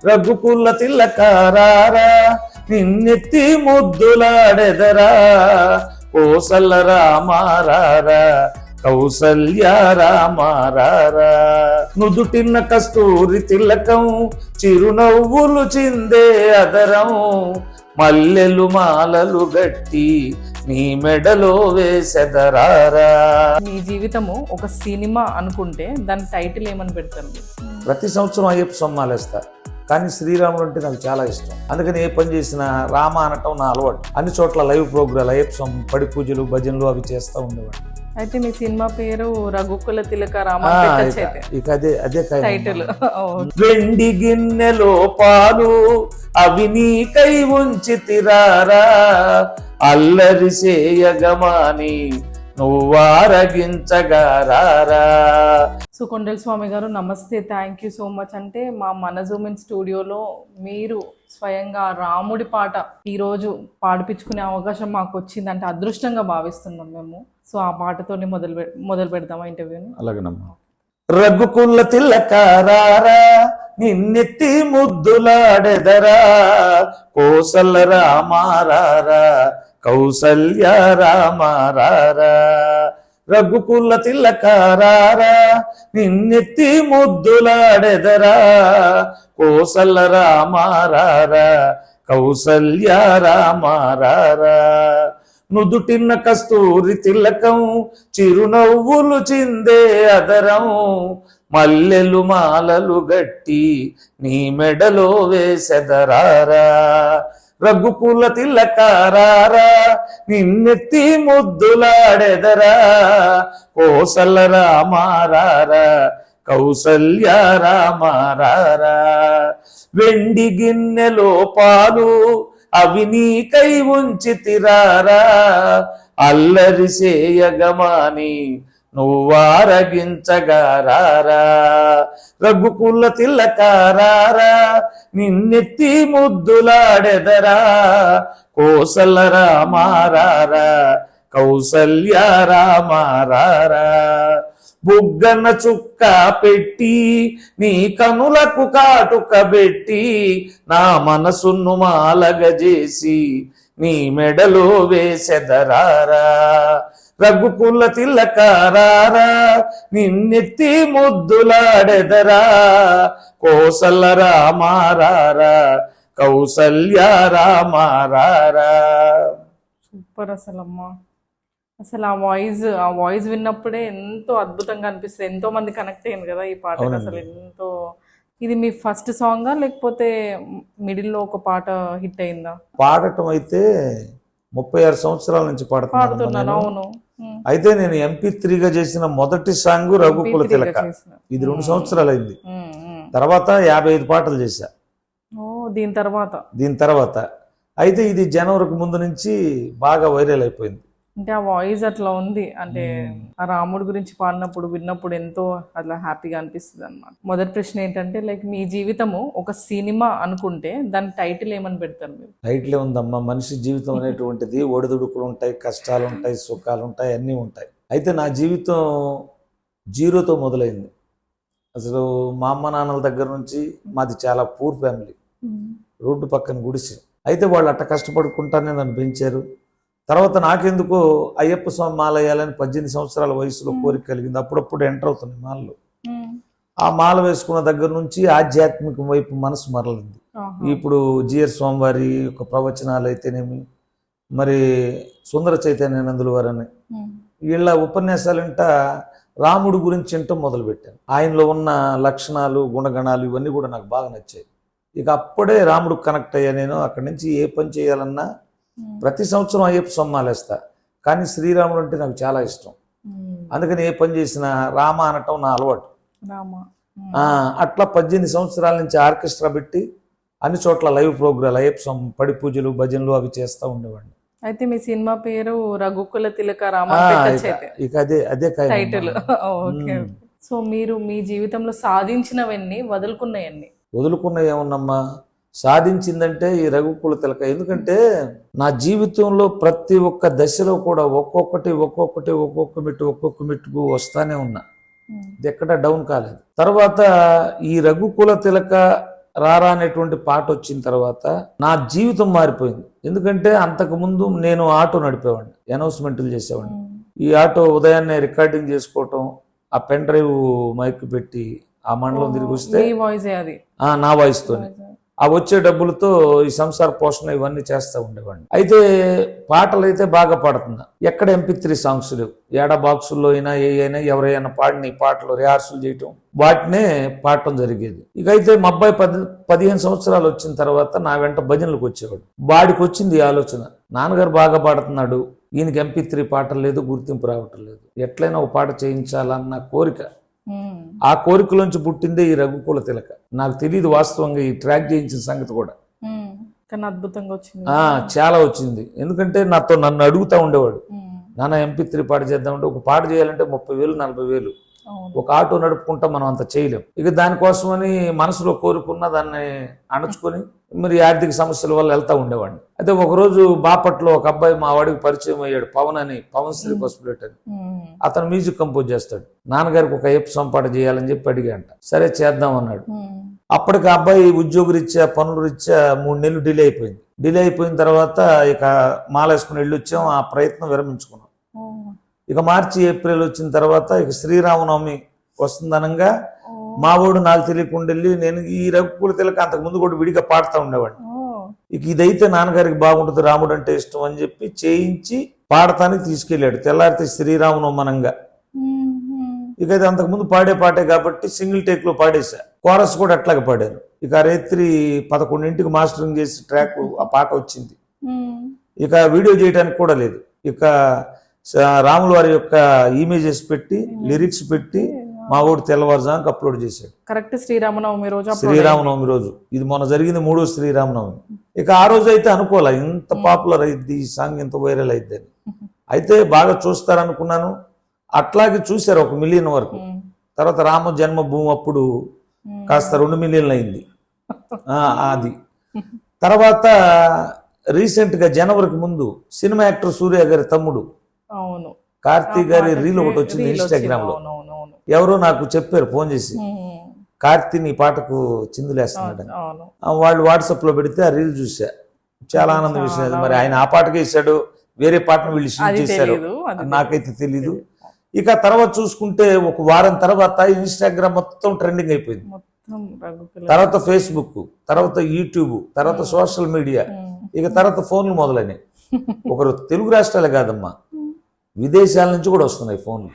రఘుకుల తిలకారారా నిన్నెత్తి ముద్దులాడెదరా కోసల రామారారా కౌసల్య రామారారా నుదుటిన్న కస్తూరి తిలకం చిరునవ్వులు చిందే అదరం మల్లెలు మాలలు గట్టి నీ మెడలో వేసెదరారా. మీ జీవితము ఒక సినిమా అనుకుంటే దాని టైటిల్ ఏమని పెడతారు మీరు? ప్రతి సంవత్సరం అయ్యప్ప సొమ్మాలేస్తా, కానీ శ్రీరాముడు అంటే నాకు చాలా ఇష్టం. అందుకని ఏ పని చేసినా రామ అనటం నా అలవాటు. అన్ని చోట్ల లైవ్ ప్రోగ్రాం అయ్యప్ప స్వామి పడి పూజలు భజనలు అవి చేస్తూ ఉండేవాడు. అయితే మీ సినిమా పేరు రఘుకుల తిలక రామ ఇక అదే టైటిల్. వెండి గిన్నెలో పాలు అవి నీకై ఉంచి తిరారా అల్లరి చేయగమాని నువ్వారగించగారారా. సో కొండల స్వామి గారు నమస్తే, థ్యాంక్ యూ సో మచ్. అంటే మా మన జూమిన్ స్టూడియోలో మీరు స్వయంగా రాముడి పాట ఈరోజు పాడిపించుకునే అవకాశం మాకు వచ్చింది, అంటే అదృష్టంగా భావిస్తున్నాం మేము. సో ఆ పాటతోనే మొదలు పెడదామా ఇంటర్వ్యూని? అలాగేనమ్మా. రఘుకుల తిలకారారా నిన్నెత్తి ముద్దులాడెదరా కోసల రామారారా కౌసల్య రామారారా. రఘుకుల తిలకారారా నిన్నెత్తి ముద్దులాడెదరా కోసల రామారారా కౌసల్య రామారారా నుదుటిన్న కస్తూరి తిలకం చిరునవ్వులు చిందే అదరం మల్లెలు మాలలు గట్టి నీ మెడలో వేసెదరారా. రఘుకుల తిలకారారా నిన్నెత్తి ముద్దులాడెదరా కోసల రామారారా కౌసల్య రామారారా. వెండి గిన్నెలో పాలు అవి నీకై ఉంచి తిరారా అల్లరి చేయగమాని నువ్వారగించగారారా. రఘుకుల తిలకారారా నిన్నెత్తి ముద్దులాడెదరా కోసల రామారారా కౌసల్య రామారారా. బుగ్గన చుక్క పెట్టి నీ కనులకు కాటుక పెట్టి నా మనసును మాలగజేసి నీ మెడలో వేసెదరారా. రఘుకుల తిలకారారా నిన్నెత్తి ముద్దులాడెదరా కోసల రామారారా కౌసల్య రామారారా. సూపర్ అసలమ్మా. అసలు ఆ వాయిస్ విన్నప్పుడే ఎంతో అద్భుతంగా అనిపిస్తుంది. ఎంతో మంది కనెక్ట్ అయ్యింది కదా ఈ పాట. అసలు ఎంతో. ఇది మీ ఫస్ట్ సాంగా లేకపోతే మిడిల్లో ఒక పాట హిట్ అయిందా? పాడటం అయితే 36 సంవత్సరాల నుంచి పాడుతున్నాను. అవును. అయితే నేను MP3గా చేసిన మొదటి సాంగ్ రఘుకుల తిలక. ఇది 2 సంవత్సరాలు అయింది. తర్వాత 55 పాటలు చేశా దీని తర్వాత. అయితే ఇది జనవరికి ముందు నుంచి బాగా వైరల్ అయిపోయింది. అంటే ఆ వాయిస్ అట్లా ఉంది, అంటే ఆ రాముడి గురించి పాడినప్పుడు విన్నప్పుడు ఎంతో అట్లా హ్యాపీగా అనిపిస్తుంది అన్నమాట. మొదటి ప్రశ్న ఏంటంటే, లైక్ మీ జీవితము ఒక సినిమా అనుకుంటే దాని టైటిల్ ఏమని పెడతారు మీరు? టైటిల్ ఉందమ్మా. మనిషి జీవితం అనేటువంటిది ఒడిదుడుకులు ఉంటాయి, కష్టాలు ఉంటాయి, సుఖాలు ఉంటాయి, అన్నీ ఉంటాయి. అయితే నా జీవితం జీరోతో మొదలైంది. అసలు మా అమ్మ నాన్నల దగ్గర నుంచి మాది చాలా పూర్ ఫ్యామిలీ, రోడ్డు పక్కన గుడిసె. అయితే వాళ్ళు అట్ట కష్టపడుకుంటానే నన్ను పెంచారు. తర్వాత నాకెందుకో అయ్యప్ప స్వామి మాల వేయాలని 18 సంవత్సరాల వయసులో కోరిక కలిగింది. అప్పుడప్పుడు ఎంటర్ అవుతున్నాయి మాలలు. ఆ మాల వేసుకున్న దగ్గర నుంచి ఆధ్యాత్మికం వైపు మనసు మరలింది. ఇప్పుడు జిఆర్ స్వామి వారి యొక్క ప్రవచనాలు అయితేనేమి, మరి సుందర చైతన్యానందుల వారని వీళ్ళ ఉపన్యాసాలంట రాముడు గురించి వినటం మొదలుపెట్టాను. ఆయనలో ఉన్న లక్షణాలు, గుణగణాలు ఇవన్నీ కూడా నాకు బాగా నచ్చాయి. ఇక అప్పుడే రాముడు కనెక్ట్ అయ్యా. నేను అక్కడి నుంచి ఏ పని చేయాలన్నా ప్రతి సంవత్సరం అయ్యప్ప సొమ్మాలేస్తా, కానీ శ్రీరాముడు అంటే నాకు చాలా ఇష్టం. అందుకని ఏ పని చేసినా రామ అనటం నా అలవాటు. అట్లా 18 సంవత్సరాల నుంచి ఆర్కెస్ట్రా పెట్టి అన్ని చోట్ల లైవ్ ప్రోగ్రాం అయ్యప్ప స్వామి పడి పూజలు భజనలు అవి చేస్తూ ఉండేవాడిని. అయితే మీ సినిమా పేరు రఘుకుల తిలక రామ ఇక అదే టైటిల్. ఓకే. సో మీరు మీ జీవితంలో సాధించినవన్నీ వదులుకున్నాయి ఏమన్నమ్మా? సాధించిందంటే ఈ రఘుకుల తిలక. ఎందుకంటే నా జీవితంలో ప్రతి ఒక్క దశలో కూడా ఒక్కొక్క మెట్టుకు వస్తానే ఉన్నా. ఇది ఎక్కడ డౌన్ కాలేదు. తర్వాత ఈ రఘుకుల తిలక రారా అనేటువంటి పాట వచ్చిన తర్వాత నా జీవితం మారిపోయింది. ఎందుకంటే అంతకుముందు నేను ఆటో నడిపేవాడిని, అనౌన్స్మెంట్లు చేసేవాడిని. ఈ ఆటో ఉదయాన్నే రికార్డింగ్ చేసుకోవటం, ఆ పెన్ డ్రైవ్ మైక్ పెట్టి ఆ మండలం తిరిగి వస్తే మీ వాయిస్ అది నా వాయిస్తోనే ఆ వచ్చే డబ్బులతో ఈ సంసార పోషణ ఇవన్నీ చేస్తూ ఉండేవాడిని. అయితే పాటలు అయితే బాగా పాడుతున్నా, ఎక్కడ MP3 సాంగ్స్ లేవు. ఏడా బాక్సుల్లో అయినా అయినా ఎవరైనా పాడిన పాటలు రిహార్సల్ చేయటం, వాటినే పాడటం జరిగేది. ఇక అయితే మా అబ్బాయి 15 సంవత్సరాలు వచ్చిన తర్వాత నా వెంట భజనలకు వచ్చేవాడు. వాడికి వచ్చింది ఈ ఆలోచన, నాన్నగారు బాగా పాడుతున్నాడు, ఈయనకి MP3 పాటలు లేదు, గుర్తింపు రావటం లేదు, ఎట్లయినా ఒక పాట చేయించాలన్న కోరిక. ఆ కోరికలోంచి పుట్టిందే ఈ రఘుకుల తిలక. నాకు తెలియదు వాస్తవంగా ఈ ట్రాక్ చేయించిన సంగతి కూడా. కానీ అద్భుతంగా వచ్చింది, చాలా వచ్చింది. ఎందుకంటే నన్ను అడుగుతా ఉండేవాడు, నాన్న MP3 పాట చేద్దామంటే, ఒక పాట చేయాలంటే 30,000 40,000, ఒక ఆటో నడుపుకుంటా మనం అంత చేయలేం. ఇక దానికోసమని మనసులో కోరుకున్న దాన్ని అణచుకొని మరి ఆర్థిక సమస్యల వల్ల వెళ్తా ఉండేవాడిని. అయితే ఒకరోజు బాపట్లో ఒక అబ్బాయి మా వాడికి పరిచయం అయ్యాడు, పవన్ శ్రీ పసుపులేట్ అని. అతను మ్యూజిక్ కంపోజ్ చేస్తాడు. నాన్నగారికి ఒక అయ్యప్ప స్వామి పాట చేయాలని చెప్పి అడిగాంట. సరే చేద్దాం అన్నాడు. అప్పటికి అబ్బాయి ఉద్యోగరీత్యా పనుల రీత్యా 3 నెలలు డిలే అయిపోయింది. డిలే అయిపోయిన తర్వాత ఇక మాలేసుకుని వెళ్ళొచ్చాం, ఆ ప్రయత్నం విరమించుకున్నాం. ఇక మార్చి ఏప్రిల్ వచ్చిన తర్వాత ఇక శ్రీరామనవమి వస్తుందనంగా మా వాడు నాకు తెలియకుండా వెళ్ళి, నేను ఈ రఘుకుల తిలక అంతకు ముందు కూడా విడిగా పాడుతూ ఉండేవాడిని. ఇక ఇదైతే నాన్నగారికి బాగుంటుంది, రాముడు అంటే ఇష్టం అని చెప్పి చేయించి పాడటానికి తీసుకెళ్ళాడు. తెల్లారితే శ్రీరామనవమనంగా. ఇక అది అంతకుముందు పాడే పాటే కాబట్టి సింగిల్ టేక్ లో పాడేశా. కోరస్ కూడా అట్లాగే పాడారు. ఇక రాత్రి 11ంటికి మాస్టరింగ్ చేసి ట్రాక్ ఆ పాట వచ్చింది. ఇక వీడియో చేయడానికి కూడా లేదు. ఇక రాముల వారి యొక్క ఇమేజెస్ పెట్టి లిరిక్స్ పెట్టి మా ఊరు తెల్లవారుజాముకి అప్లోడ్ చేశాడు. కరెక్ట్ శ్రీరామనవమి రోజు. ఇది మొన్న జరిగింది 3వ శ్రీరామనవమి. ఇక ఆ రోజు అయితే అనుకోలే ఇంత పాపులర్ అయింది ఈ సాంగ్, ఇంత వైరల్ అయింది అని. అయితే బాగా చూస్తారనుకున్నాను. అట్లాగే చూశారు 1 మిలియన్ వరకు. తర్వాత రామ జన్మభూమి అప్పుడు కాస్త 2 మిలియన్లు అయింది అది. తర్వాత రీసెంట్ గా జనవరికి ముందు సినిమా యాక్టర్ సూర్య గారి తమ్ముడు కార్తీక్ గారి రీల్ ఒకటి వచ్చింది ఇన్స్టాగ్రామ్ లో. ఎవరో నాకు చెప్పారు ఫోన్ చేసి, కార్తీ నీ పాటకు చిందులేస్తున్నాడు. వాళ్ళు వాట్సాప్ లో పెడితే ఆ రీల్ చూసా, చాలా ఆనందం వేసినది. మరి ఆయన ఆ పాటకే ఇచ్చాడు, వేరే పాటను వీళ్ళు షూట్ చేశారు నాకైతే తెలీదు. ఇక తర్వాత చూసుకుంటే ఒక వారం తర్వాత ఇన్స్టాగ్రామ్ మొత్తం ట్రెండింగ్ అయిపోయింది. తర్వాత ఫేస్బుక్, తర్వాత యూట్యూబ్, తర్వాత సోషల్ మీడియా, ఇక తర్వాత ఫోన్లు మొదలైనవి. ఒకరు తెలుగు రాష్ట్రాలే కాదమ్మా, విదేశాల నుంచి కూడా వస్తున్నాయి ఫోన్లు.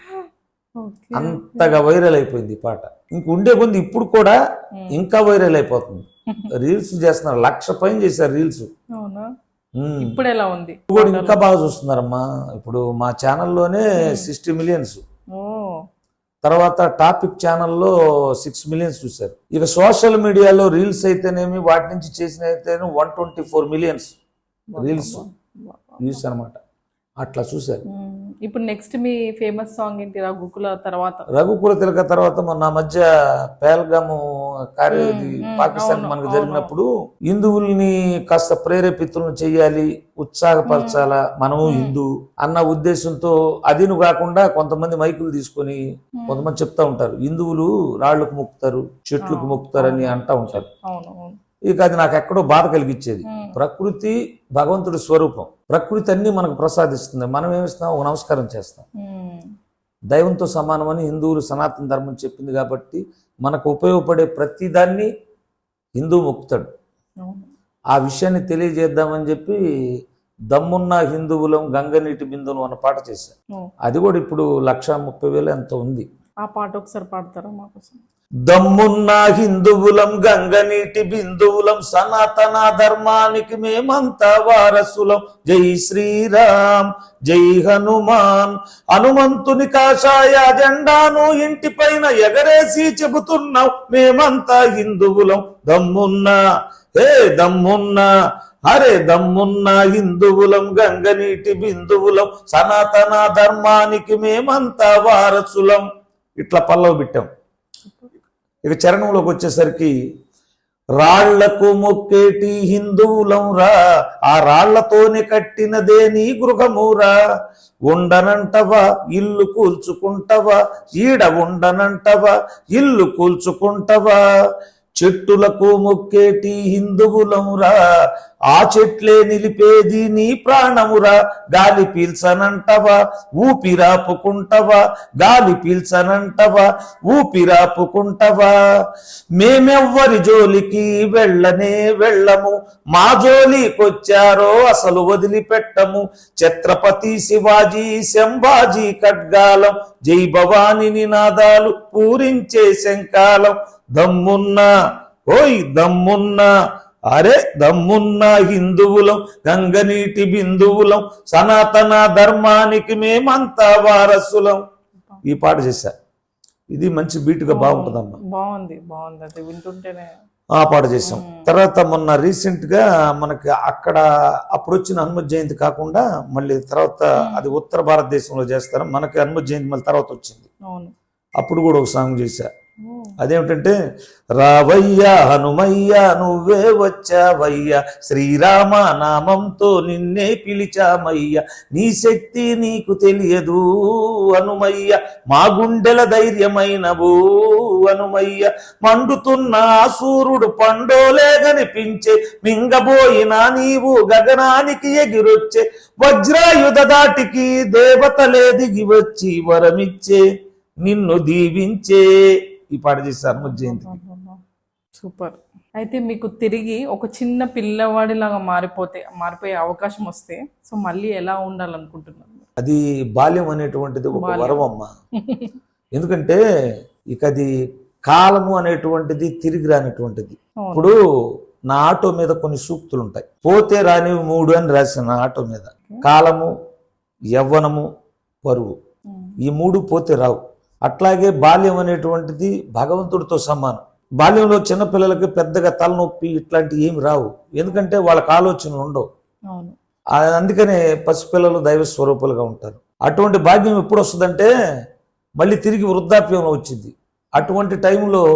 అంతగా వైరల్ అయిపోయింది ఈ పాట. ఇంక ఉండే కొంది ఇప్పుడు కూడా ఇంకా వైరల్ అయిపోతుంది. రీల్స్ చేస్తున్నారు, 1,00,000 పైన చేశారు రీల్స్. ఇప్పుడు ఎలా ఉంది కూడా ఇంకా బాగా చూస్తున్నారమ్మా. ఇప్పుడు మా ఛానల్లోనే 60 మిలియన్స్, తర్వాత టాపిక్ ఛానల్లో 6 మిలియన్స్ చూశారు. ఇక సోషల్ మీడియాలో రీల్స్ అయితేనేమి, వాటి నుంచి చేసిన అయితేనే 124 మిలియన్స్ రీల్స్ వ్యూస్ అనమాట. అట్లా చూశారు. ఇప్పుడు నెక్స్ట్ మీ ఫేమస్ సాంగ్ ఏంటి? రఘుకుల తిలక తర్వాత మొన్న మధ్య పేల్గాము పాకిస్తాన్ మనకు జరిగినప్పుడు హిందువుల్ని కాస్త ప్రేరేపితులను చెయ్యాలి, ఉత్సాహపరచాలా, మనము హిందూ అన్న ఉద్దేశంతో అదిను కాకుండా కొంతమంది మైకులు తీసుకొని కొంతమంది చెప్తా ఉంటారు, హిందువులు రాళ్లకు మొక్కుతారు, చెట్లకు మొక్కుతారని అంటా ఉంటారు. ఇక అది నాకు ఎక్కడో బాధ కలిగించేది. ప్రకృతి భగవంతుడి స్వరూపం, ప్రకృతి అన్ని మనకు ప్రసాదిస్తుంది. మనం ఏమిస్తున్నాం? ఒక నమస్కారం చేస్తాం. దైవంతో సమానమని హిందువులు సనాతన ధర్మం చెప్పింది కాబట్టి మనకు ఉపయోగపడే ప్రతి దాన్ని హిందూ మొక్కుతాడు. ఆ విషయాన్ని తెలియజేద్దామని చెప్పి దమ్మున్న హిందువులం గంగనీటి బిందువులు అన్న పాట చేశాను. అది కూడా ఇప్పుడు 1,30,000 ఎంతో ఉంది. ఆ పాట ఒకసారి పాడతారా మాకోసం? దమ్మున్న హిందువులం గంగనీటి బిందువులం సనాతన ధర్మానికి మేమంతా వారసులం. జై శ్రీరామ్ జై హనుమాన్. హనుమంతుని కాషాయ జెండాను ఇంటి పైన ఎగరేసి చెబుతున్నాం, మేమంతా హిందువులం. దమ్మున్నా దమ్మున్నా హరే దమ్మున్న హిందువులం గంగనీటి బిందువులం సనాతన ధర్మానికి మేమంతా వారసులం. ఇట్లా పల్లవి పెట్టాం. ఇక చరణంలోకి వచ్చేసరికి రాళ్లకు మొక్కేటి హిందువులం రా, ఆ రాళ్లతోనే కట్టినదే నీ గృహమురా. ఉండనంటవా ఇల్లు కూల్చుకుంటవా, ఈడ ఉండనంటవా ఇల్లు కూల్చుకుంటవా. చెట్టులకు మొక్కేటి హిందువులమురా, ఆ చెట్లే నిలిపేది నీ ప్రాణమురా. గాలి పీల్చనంటవా ఊపిరాపుకుంటవా, గాలి పీల్చనంటవా ఊపిరాపుకుంటవా. మేమెవ్వరి జోలికి వెళ్ళనే వెళ్ళము, మా జోలికొచ్చారో అసలు వదిలిపెట్టము. ఛత్రపతి శివాజీ శంభాజీ ఖడ్గాలం, జై భవాని నినాదాలు పూరించే శంకాలం. దమ్మున్నా ఓయ్ దమ్మున్నా, అరే దమ్మున్నా హిందువులం, గంగనీటి బిందువులం, సనాతన ధర్మానికి మేమంతా వారసులం. ఈ పాట చేశా. ఇది మంచి బీటుగా బాగుంటుందమ్మా. బాగుంది బాగుంది, అది వింటుంటేనే. ఆ పాట చేసాం. తర్వాత మొన్న రీసెంట్ గా మనకి అక్కడ అప్పుడు వచ్చిన హనుమత్ జయంతి కాకుండా మళ్ళీ తర్వాత అది ఉత్తర భారతదేశంలో చేస్తారు, మనకి హనుమత్ జయంతి మళ్ళీ తర్వాత వచ్చింది. అప్పుడు కూడా ఒక సాంగ్ చేశా. అదేమిటంటే, రావయ్యా హనుమయ్యా నువ్వే వచ్చావయ్యా, శ్రీరామ నామంతో నిన్నే పిలిచామయ్యా, నీ శక్తి నీకు తెలియదు హనుమయ్య, మా గుండెల ధైర్యమైనవు హనుమయ్య. మండుతున్న సూర్యుడు పండోలే కనిపించే, మింగబోయినా నీవు గగనానికి ఎగిరొచ్చే, వజ్రాయుధ దాటికి దేవతలే దిగి వచ్చి వరమిచ్చే, నిన్ను దీవించే. ఈ పాట చేశారు హనుమత్ జయంతి. సూపర్. అయితే మీకు తిరిగి ఒక చిన్న పిల్లవాడిలాగా మారిపోయే అవకాశం వస్తే సో మళ్ళీ ఎలా ఉండాలనుకుంటున్నారు? అది బాల్యం అనేటువంటిది ఒక వరం అమ్మ. ఎందుకంటే ఇక అది కాలము అనేటువంటిది తిరిగి రానటువంటిది. ఇప్పుడు నా ఆటో మీద కొన్ని సూక్తులు ఉంటాయి. పోతే రానివి 3 అని రాసిన ఆటో మీద. కాలము, యవ్వనము, పరువు, ఈ 3 పోతే రావు. అట్లాగే బాల్యం అనేటువంటిది భగవంతుడితో సమానం. బాల్యంలో చిన్నపిల్లలకి పెద్దగా తలనొప్పి ఇట్లాంటివి ఏమి రావు, ఎందుకంటే వాళ్ళకి ఆలోచనలు ఉండవు. అందుకనే పసిపిల్లలు దైవ స్వరూపులుగా ఉంటారు. అటువంటి భాగ్యం ఎప్పుడు వస్తుందంటే మళ్ళీ తిరిగి వృద్ధాప్యంలో వచ్చింది. అటువంటి టైంలో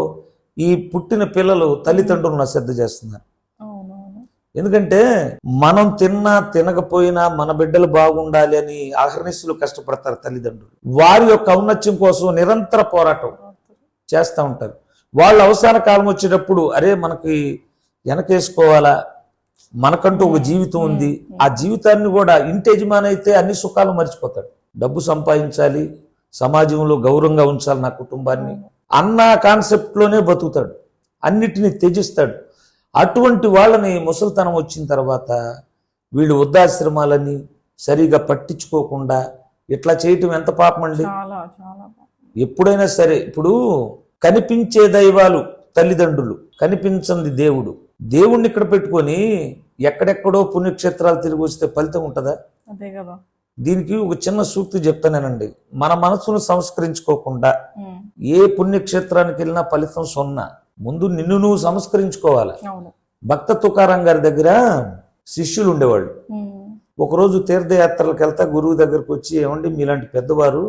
ఈ పుట్టిన పిల్లలు తల్లిదండ్రులను అశ్రద్ధ చేస్తున్నారు. ఎందుకంటే మనం తిన్నా తినకపోయినా మన బిడ్డలు బాగుండాలి అని అహర్నిశలు కష్టపడతారు తల్లిదండ్రులు. వారి యొక్క ఔన్నత్యం కోసం నిరంతర పోరాటం చేస్తూ ఉంటారు. వాళ్ళ అవసాన కాలం వచ్చేటప్పుడు అరే మనకి వెనకేసుకోవాలా, మనకంటూ ఒక జీవితం ఉంది, ఆ జీవితాన్ని కూడా ఇంటి యజమాని అయితే అన్ని సుఖాలు మర్చిపోతాడు. డబ్బు సంపాదించాలి, సమాజంలో గౌరవంగా ఉంచాలి నా కుటుంబాన్ని అన్న కాన్సెప్ట్లోనే బతుకుతాడు, అన్నిటినీ త్యజిస్తాడు. అటువంటి వాళ్ళని ముసలితనం వచ్చిన తర్వాత వీళ్ళు వృద్ధాశ్రమాలని సరిగా పట్టించుకోకుండా ఇట్లా చేయటం ఎంత పాపం అండి. ఎప్పుడైనా సరే ఇప్పుడు కనిపించే దైవాలు తల్లిదండ్రులు, కనిపించంది దేవుడు. దేవుణ్ణి ఇక్కడ పెట్టుకొని ఎక్కడెక్కడో పుణ్యక్షేత్రాలు తిరిగి వస్తే ఫలితం ఉంటుందా? అదే కదా. దీనికి ఒక చిన్న సూక్తి చెప్తానేనండి. మన మనసును సంస్కరించుకోకుండా ఏ పుణ్యక్షేత్రానికి వెళ్ళినా ఫలితం 0. ముందు నిన్ను నువ్వు సంస్కరించుకోవాలి. భక్త తుకారాం గారి దగ్గర శిష్యులు ఉండేవాళ్ళు. ఒకరోజు తీర్థయాత్రలకు వెళ్తా గురువు దగ్గరకు వచ్చి, ఏమండి మీలాంటి పెద్దవారు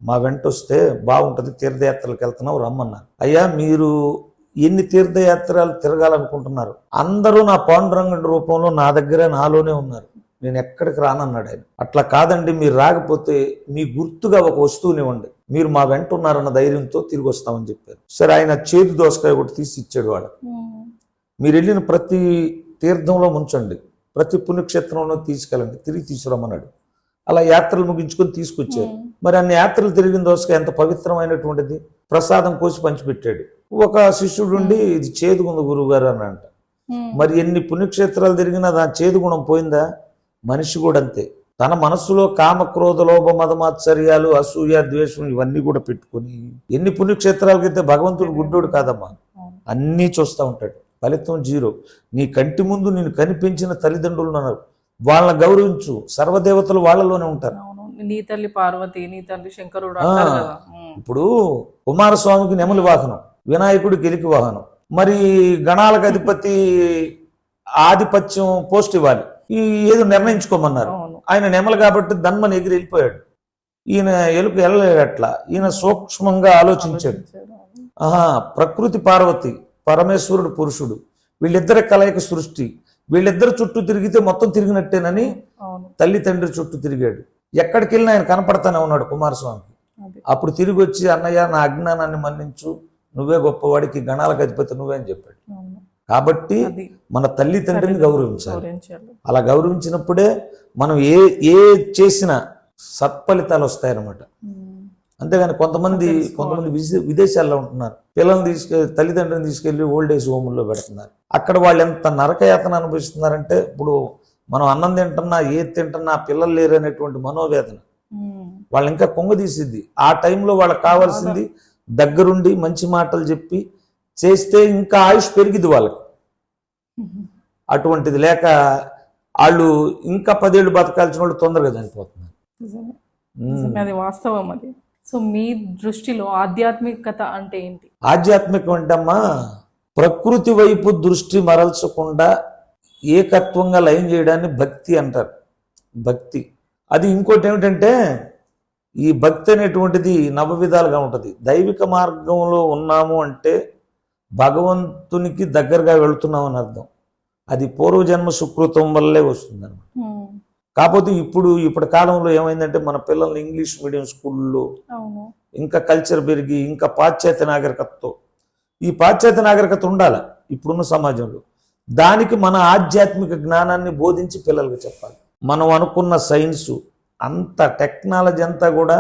మా వెంట వస్తే బాగుంటుంది, తీర్థయాత్రలకు వెళ్తున్నావు రమ్మన్నారు. అయ్యా మీరు ఎన్ని తీర్థయాత్రలు తిరగాలనుకుంటున్నారు? అందరూ నా పాండురంగడి రూపంలో నా దగ్గర నాలోనే ఉన్నారు, నేను ఎక్కడికి రానన్నాడు ఆయన. అట్లా కాదండి, మీరు రాకపోతే మీ గుర్తుగా ఒక వస్తువునివ్వండి, మీరు మా వెంట ఉన్నారన్న ధైర్యంతో తిరిగి వస్తామని చెప్పారు. సరే ఆయన చేతి దోసకాయ ఒకటి తీసి ఇచ్చాడు వాళ్ళకి. మీరు వెళ్ళిన ప్రతి తీర్థంలో ముంచండి, ప్రతి పుణ్యక్షేత్రంలో తీసుకెళ్ళండి, తిరిగి తీసుకురమ్మన్నాడు. అలా యాత్రలు ముగించుకొని తీసుకొచ్చారు. మరి అన్ని యాత్రలు తిరిగిన దోసకాయ ఎంత పవిత్రమైనటువంటిది. ప్రసాదం కోసి పంచిపెట్టాడు. ఒక శిష్యుడు ఉండి ఇది చేదుగుంది గురువు గారు అని అంట. మరి ఎన్ని పుణ్యక్షేత్రాలు తిరిగినా దాని చేదు గుణం పోయిందా? మనిషి కూడా అంతే. తన మనస్సులో కామ క్రోధ లోభ మదమాత్సర్యాలు అసూయ ద్వేషం ఇవన్నీ కూడా పెట్టుకుని ఎన్ని పుణ్యక్షేత్రాలకైతే భగవంతుడు గుడ్డోడు కాదమ్మా, అన్నీ చూస్తూ ఉంటాడు, ఫలితం 0. నీ కంటి ముందు నేను కనిపించిన తల్లిదండ్రులు ఉన్నారు, వాళ్ళని గౌరవించు. సర్వదేవతలు వాళ్ళలోనే ఉంటారు. నీ తల్లి పార్వతి, నీ తల్లి శంకరుడు. ఇప్పుడు కుమారస్వామికి నెమలి వాహనం, వినాయకుడికి ఎలికి వాహనం. మరి గణాలకు అధిపతి ఆధిపత్యం పోస్ట్ ఇవ్వాలి, ఏదో నిర్ణయించుకోమన్నారు. ఆయన నెమలు కాబట్టి దన్మని ఎగిరి వెళ్ళిపోయాడు. ఈయన ఎలుక వెళ్ళలేదట్లా, ఈయన సూక్ష్మంగా ఆలోచించాడు. ప్రకృతి పార్వతి, పరమేశ్వరుడు పురుషుడు, వీళ్ళిద్దరి కలయిక సృష్టి, వీళ్ళిద్దరు చుట్టూ తిరిగితే మొత్తం తిరిగినట్టేనని తల్లి తండ్రి చుట్టూ తిరిగాడు. ఎక్కడికి వెళ్ళినా ఆయన కనపడతానే ఉన్నాడు కుమారస్వామికి. అప్పుడు తిరిగి వచ్చి, అన్నయ్య నా అజ్ఞానాన్ని మన్నించు, నువ్వే గొప్పవాడికి గణాలకు అధిపతి నువ్వే అని చెప్పాడు. అవును. కాబట్టి అది మన తల్లిదండ్రిని గౌరవించాలి. గౌరవించాలి. అలా గౌరవించినప్పుడే మనం ఏ చేసినా సత్ఫలితాలు వస్తాయన్నమాట. అంతేగాని కొంతమంది విదేశాల్లో ఉంటున్నారు, పిల్లల్ని తల్లిదండ్రులను తీసుకెళ్లి ఓల్డ్ ఏజ్ హోమ్లో పెడుతున్నారు. అక్కడ వాళ్ళు ఎంత నరకయాతన అనుభవిస్తున్నారంటే, ఇప్పుడు మనం అన్నం తింటున్నా ఏది తింటున్నా పిల్లలు లేరు అనేటువంటి మనోవేదన వాళ్ళు ఇంకా కొంగదీసిద్ది. ఆ టైంలో వాళ్ళకి కావాల్సింది దగ్గరుండి మంచి మాటలు చెప్పి చేస్తే ఇంకా ఆయుష్ పెరిగిద్ది వాళ్ళకి. అటువంటిది లేక వాళ్ళు ఇంకా 10 ఏళ్ళు బతకాల్సిన వాళ్ళు తొందరగా చనిపోతున్నారు. అది వాస్తవం. అది సో మీ దృష్టిలో ఆధ్యాత్మికత అంటే ఏంటి? ఆధ్యాత్మికం అంటమ్మా, ప్రకృతి వైపు దృష్టి మరల్చకుండా ఏకత్వంగా లయం చేయడాన్ని భక్తి అంటారు. భక్తి అది. ఇంకోటి ఏమిటంటే, ఈ భక్తి అనేటువంటిది నవవిధాలుగా ఉంటుంది. దైవిక మార్గంలో ఉన్నాము అంటే భగవంతునికి దగ్గరగా వెళుతున్నాం అని అర్థం. అది పూర్వజన్మ సుకృతం వల్లే వస్తుంది అన్నమాట. కాకపోతే ఇప్పటి కాలంలో ఏమైందంటే, మన పిల్లల్ని ఇంగ్లీష్ మీడియం స్కూల్లో ఇంకా కల్చర్ పెరిగి ఇంకా పాశ్చాత్య నాగరికతతో, ఈ పాశ్చాత్య నాగరికత ఉండాలి ఇప్పుడున్న సమాజంలో. దానికి మన ఆధ్యాత్మిక జ్ఞానాన్ని బోధించి పిల్లలకు చెప్పాలి. మనం అనుకున్న సైన్సు అంత టెక్నాలజీ అంతా కూడా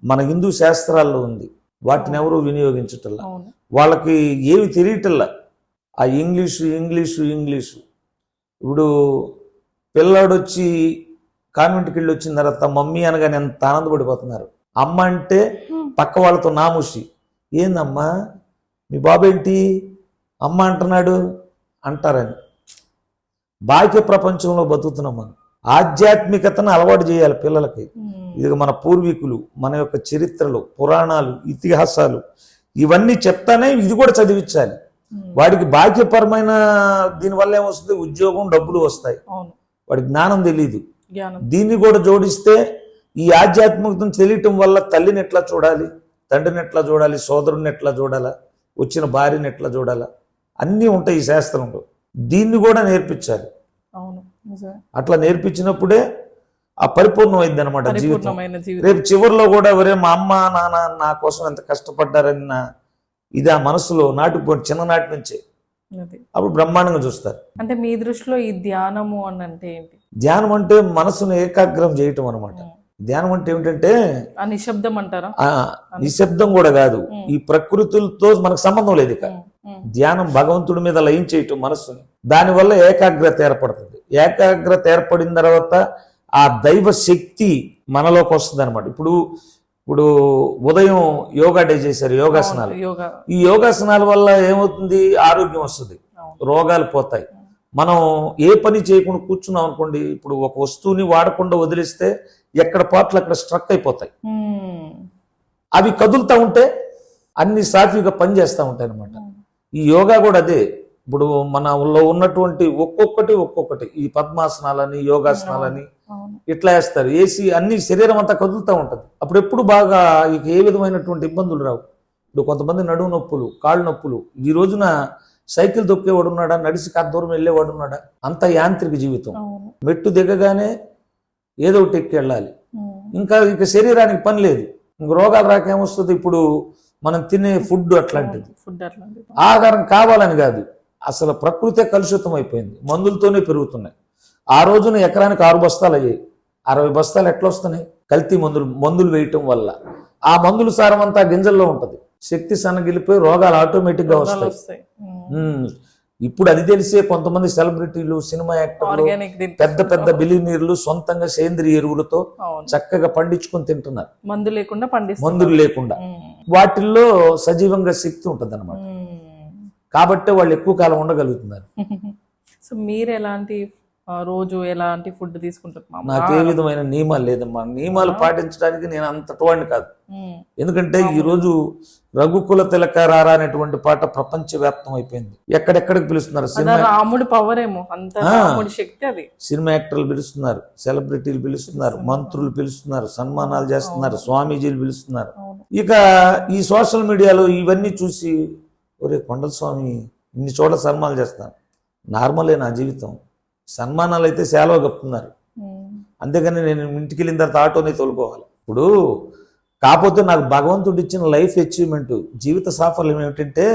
మన హిందూ శాస్త్రాల్లో ఉంది. వాటిని ఎవరు వినియోగించటల్లా, వాళ్ళకి ఏవి తెలియటల్లా. ఆ ఇంగ్లీషు ఇప్పుడు పిల్లాడు వచ్చి కాన్వెంట్కి వెళ్ళి వచ్చిన తర్వాత మమ్మీ అనగానే ఎంత ఆనందపడిపోతున్నారు. అమ్మ అంటే పక్క వాళ్ళతో నాముషి, ఏందమ్మా మీ బాబేంటి అమ్మ అంటున్నాడు అంటారని. బాహ్య ప్రపంచంలో బతుకుతున్నాం మనం. ఆధ్యాత్మికతను అలవాటు చేయాలి పిల్లలకి. ఇది మన పూర్వీకులు, మన యొక్క చరిత్రలు, పురాణాలు, ఇతిహాసాలు ఇవన్నీ చెప్తానే ఇది కూడా చదివించాలి. వాడికి బాహ్యపరమైన దీనివల్ల ఏమొస్తుంది, ఉద్యోగం, డబ్బులు వస్తాయి, వాడికి జ్ఞానం తెలియదు. దీన్ని కూడా జోడిస్తే ఈ ఆధ్యాత్మికతను తెలియటం వల్ల తల్లిని ఎట్లా చూడాలి, తండ్రిని ఎట్లా చూడాలి, సోదరుని ఎట్లా చూడాలా, వచ్చిన భార్యని ఎట్లా చూడాలా, అన్నీ ఉంటాయి ఈ శాస్త్రంలో. దీన్ని కూడా నేర్పించాలి. అట్లా నేర్పించినప్పుడే ఆ పరిపూర్ణమైంది అనమాట జీవితం. రేపు చివరిలో కూడా ఎవరే మా అమ్మ నాన్న నా కోసం ఎంత కష్టపడ్డారని ఇది ఆ మనసులో నాటుకుపోయి చిన్ననాటి నుంచే అప్పుడు బ్రహ్మాండంగా చూస్తారు. అంటే మీ దృష్టిలో ఈ ధ్యానము అని అంటే ఏంటి? ధ్యానం అంటే మనసును ఏకాగ్రం చేయటం అనమాట. ధ్యానం అంటే ఏమిటంటే నిశ్శబ్దం అంటారా? నిశ్శబ్దం కూడా కాదు, ఈ ప్రకృతులతో మనకు సంబంధం లేదు. ఇక ధ్యానం భగవంతుడి మీద లయం చేయటం మనస్సుని. దానివల్ల ఏకాగ్రత ఏర్పడుతుంది. ఏకాగ్రత ఏర్పడిన తర్వాత ఆ దైవ శక్తి మనలోకి వస్తుంది అనమాట. ఇప్పుడు ఉదయం యోగా డే చేశారు, యోగాసనాలు. ఈ యోగాసనాల వల్ల ఏమవుతుంది, ఆరోగ్యం వస్తుంది, రోగాలు పోతాయి. మనం ఏ పని చేయకుండా కూర్చున్నాం అనుకోండి, ఇప్పుడు ఒక వస్తువుని వాడకుండా వదిలేస్తే ఎక్కడ పాటలు అక్కడ స్ట్రక్ అయిపోతాయి. అవి కదులుతూ ఉంటే అన్ని సాఫీగా పనిచేస్తూ ఉంటాయి అనమాట. ఈ యోగా కూడా అదే. ఇప్పుడు మనలో ఉన్నటువంటి ఒక్కొక్కటి ఈ పద్మాసనాలని, యోగాసనాలని ఇట్లా వేస్తారు, వేసి అన్ని శరీరం అంతా కదులుతూ ఉంటుంది. అప్పుడు ఎప్పుడు బాగా ఇక ఏ విధమైనటువంటి ఇబ్బందులు రావు. ఇప్పుడు కొంతమంది నడుము నొప్పులు, కాళ్ళు నొప్పులు. ఈ రోజున సైకిల్ తొక్కేవాడు ఉన్నాడా, నడిచి కాస్త దూరం వెళ్ళేవాడు ఉన్నాడా? అంత యాంత్రిక జీవితం. మెట్టు దిగగానే ఏదో ఒకటి ఎక్కి వెళ్ళాలి. ఇక శరీరానికి పని లేదు. ఇంక రోగాలు రాకేమొస్తుంది. ఇప్పుడు మనం తినే ఫుడ్ అట్లాంటిది. ఆహారం కావాలని కాదు, అసలు ప్రకృతే కలుషితం అయిపోయింది, మందులతోనే పెరుగుతున్నాయి. ఆ రోజున ఎకరానికి 6 బస్తాలు అయ్యాయి, 60 బస్తాలు ఎట్లా వస్తున్నాయి? కల్తీ మందులు వేయటం వల్ల. ఆ మందుల సారం అంతా గింజల్లో ఉంటుంది. శక్తి సన్నగిలిపోయి రోగాలు ఆటోమేటిక్ గా వస్తాయి. ఇప్పుడు అది తెలిసే కొంతమంది సెలబ్రిటీలు, సినిమా యాక్టర్లు, పెద్ద బిలియనీర్లు సొంతంగా సేంద్రియ ఎరువులతో చక్కగా పండించుకొని తింటున్నారు, మందులు లేకుండా. వాటిల్లో సజీవంగా శక్తి ఉంటుంది అన్నమాట. కాబట్టి వాళ్ళు ఎక్కువ కాలం ఉండగలుగుతున్నారు. సో మీరు రోజు ఎలాంటి ఫుడ్ తీసుకుంటారు? నాకే విధమైన నియమాలు లేదమ్మా. నియమాలు పాటించడానికి నేను అంతటివాడిని కాదు. ఎందుకంటే ఈ రోజు రఘుకుల తిలక రారా అనేటువంటి పాట ప్రపంచవ్యాప్తం అయిపోయింది. ఎక్కడెక్కడికి పిలుస్తున్నారు, రాముడి పవర్ ఏమో, అంత రాముడి శక్తి అది. సినిమా యాక్టర్లు పిలుస్తున్నారు, సెలబ్రిటీలు పిలుస్తున్నారు, మంత్రులు పిలుస్తున్నారు, సన్మానాలు చేస్తున్నారు, స్వామీజీలు పిలుస్తున్నారు. ఇక ఈ సోషల్ మీడియాలో ఇవన్నీ చూసి ఒరే కొండల స్వామి ఇన్ని చోట్ల సన్మానాలు చేస్తున్నారు. నార్మలే నా జీవితం. సన్మానాలు అయితే సేలవ కప్పుతున్నారు, అంతేగాని నేను ఇంటికి వెళ్ళిన తర్వాత ఆటోని తోలుకోవాలి. ఇప్పుడు కాకపోతే నాకు భగవంతుడు ఇచ్చిన లైఫ్ అచీవ్మెంట్, జీవిత సాఫల్యం ఏమిటంటే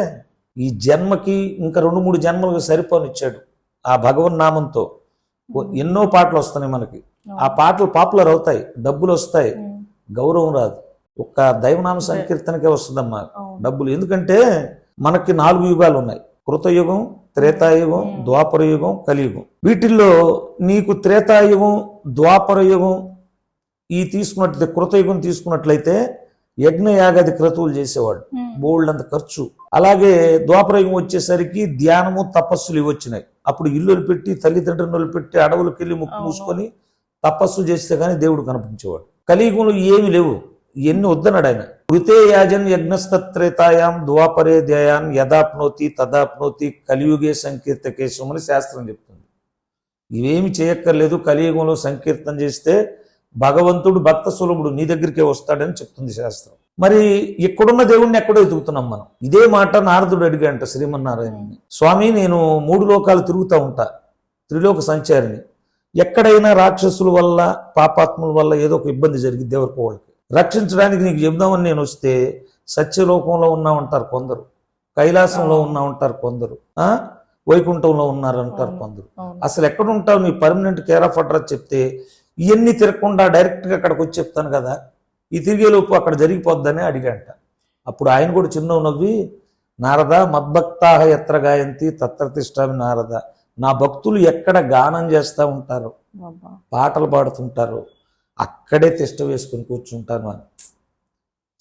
ఈ జన్మకి ఇంకా 2-3 జన్మలకు సరిపోనిచ్చాడు ఆ భగవన్ నామంతో. ఎన్నో పాటలు వస్తున్నాయి మనకి, ఆ పాటలు పాపులర్ అవుతాయి, డబ్బులు వస్తాయి, గౌరవం రాదు. ఒక్క దైవనామ సంకీర్తనకే వస్తుందమ్మా డబ్బులు. ఎందుకంటే మనకి 4 యుగాలు ఉన్నాయి, కృతయుగం, త్రేతాయుగం, ద్వాపర యుగం, కలియుగం. వీటిల్లో నీకు త్రేతాయుగం, ద్వాపర యుగం ఈ తీసుకున్నట్లయితే, కృతయుగం తీసుకున్నట్లయితే యజ్ఞయాగాది క్రతువులు చేసేవాడు, బోల్డ్ అంత ఖర్చు. అలాగే ద్వాపరయుగం వచ్చేసరికి ధ్యానము, తపస్సులు ఇవి వచ్చినాయి. అప్పుడు ఇల్లులు పెట్టి, తల్లిదండ్రులు పెట్టి, అడవులకు వెళ్ళి ముక్కు మూసుకొని తపస్సు చేస్తే కానీ దేవుడు కనిపించేవాడు. కలియుగంలో ఏమి లేవు, ఇవన్నీ వద్దన్నాడు ఆయన. కృతే యాజన్ యజ్ఞస్తత్రేతాయాం ద్వాపరే ధ్యాయాన్ యదాప్నోతి తదాప్నోతి కలియుగే సంకీర్తకేశం అని శాస్త్రం చెప్తుంది. ఇవేమి చేయక్కర్లేదు, కలియుగంలో సంకీర్తన చేస్తే భగవంతుడు భక్త సులభుడు నీ దగ్గరికే వస్తాడని చెప్తుంది శాస్త్రం. మరి ఇక్కడున్న దేవుణ్ణి ఎక్కడో ఎదుగుతున్నాం మనం. ఇదే మాట నారదుడు అడిగాంట శ్రీమన్నారాయణని. స్వామి, నేను 3 లోకాలు తిరుగుతూ ఉంటా, త్రిలోక సంచారిని. ఎక్కడైనా రాక్షసుల వల్ల, పాపాత్ముల వల్ల ఏదో ఒక ఇబ్బంది జరిగింది ఎవరికి వాళ్ళకి, రక్షించడానికి నీకు చెబుదామని నేను వస్తే సత్యలోకంలో ఉన్నా ఉంటారు కొందరు, కైలాసంలో ఉన్నా ఉంటారు కొందరు, వైకుంఠంలో ఉన్నారు అంటారు కొందరు. అసలు ఎక్కడ ఉంటావు, నీ పర్మనెంట్ కేర్ ఆఫ్ అడ్రస్ చెప్తే ఇవన్నీ తిరగకుండా డైరెక్ట్గా అక్కడికి వచ్చి చెప్తాను కదా, ఈ తిరిగేలోపు అక్కడ జరిగిపోద్దని అడిగాంట. అప్పుడు ఆయన కూడా చిన్న నవ్వి, నారద మద్భక్తాహ ఎత్ర గాయంతి తత్ర తిష్టామి నారద, నా భక్తులు ఎక్కడ గానం చేస్తూ ఉంటారు, పాటలు పాడుతుంటారు, అక్కడే తిష్ట వేసుకుని కూర్చుంటాను అని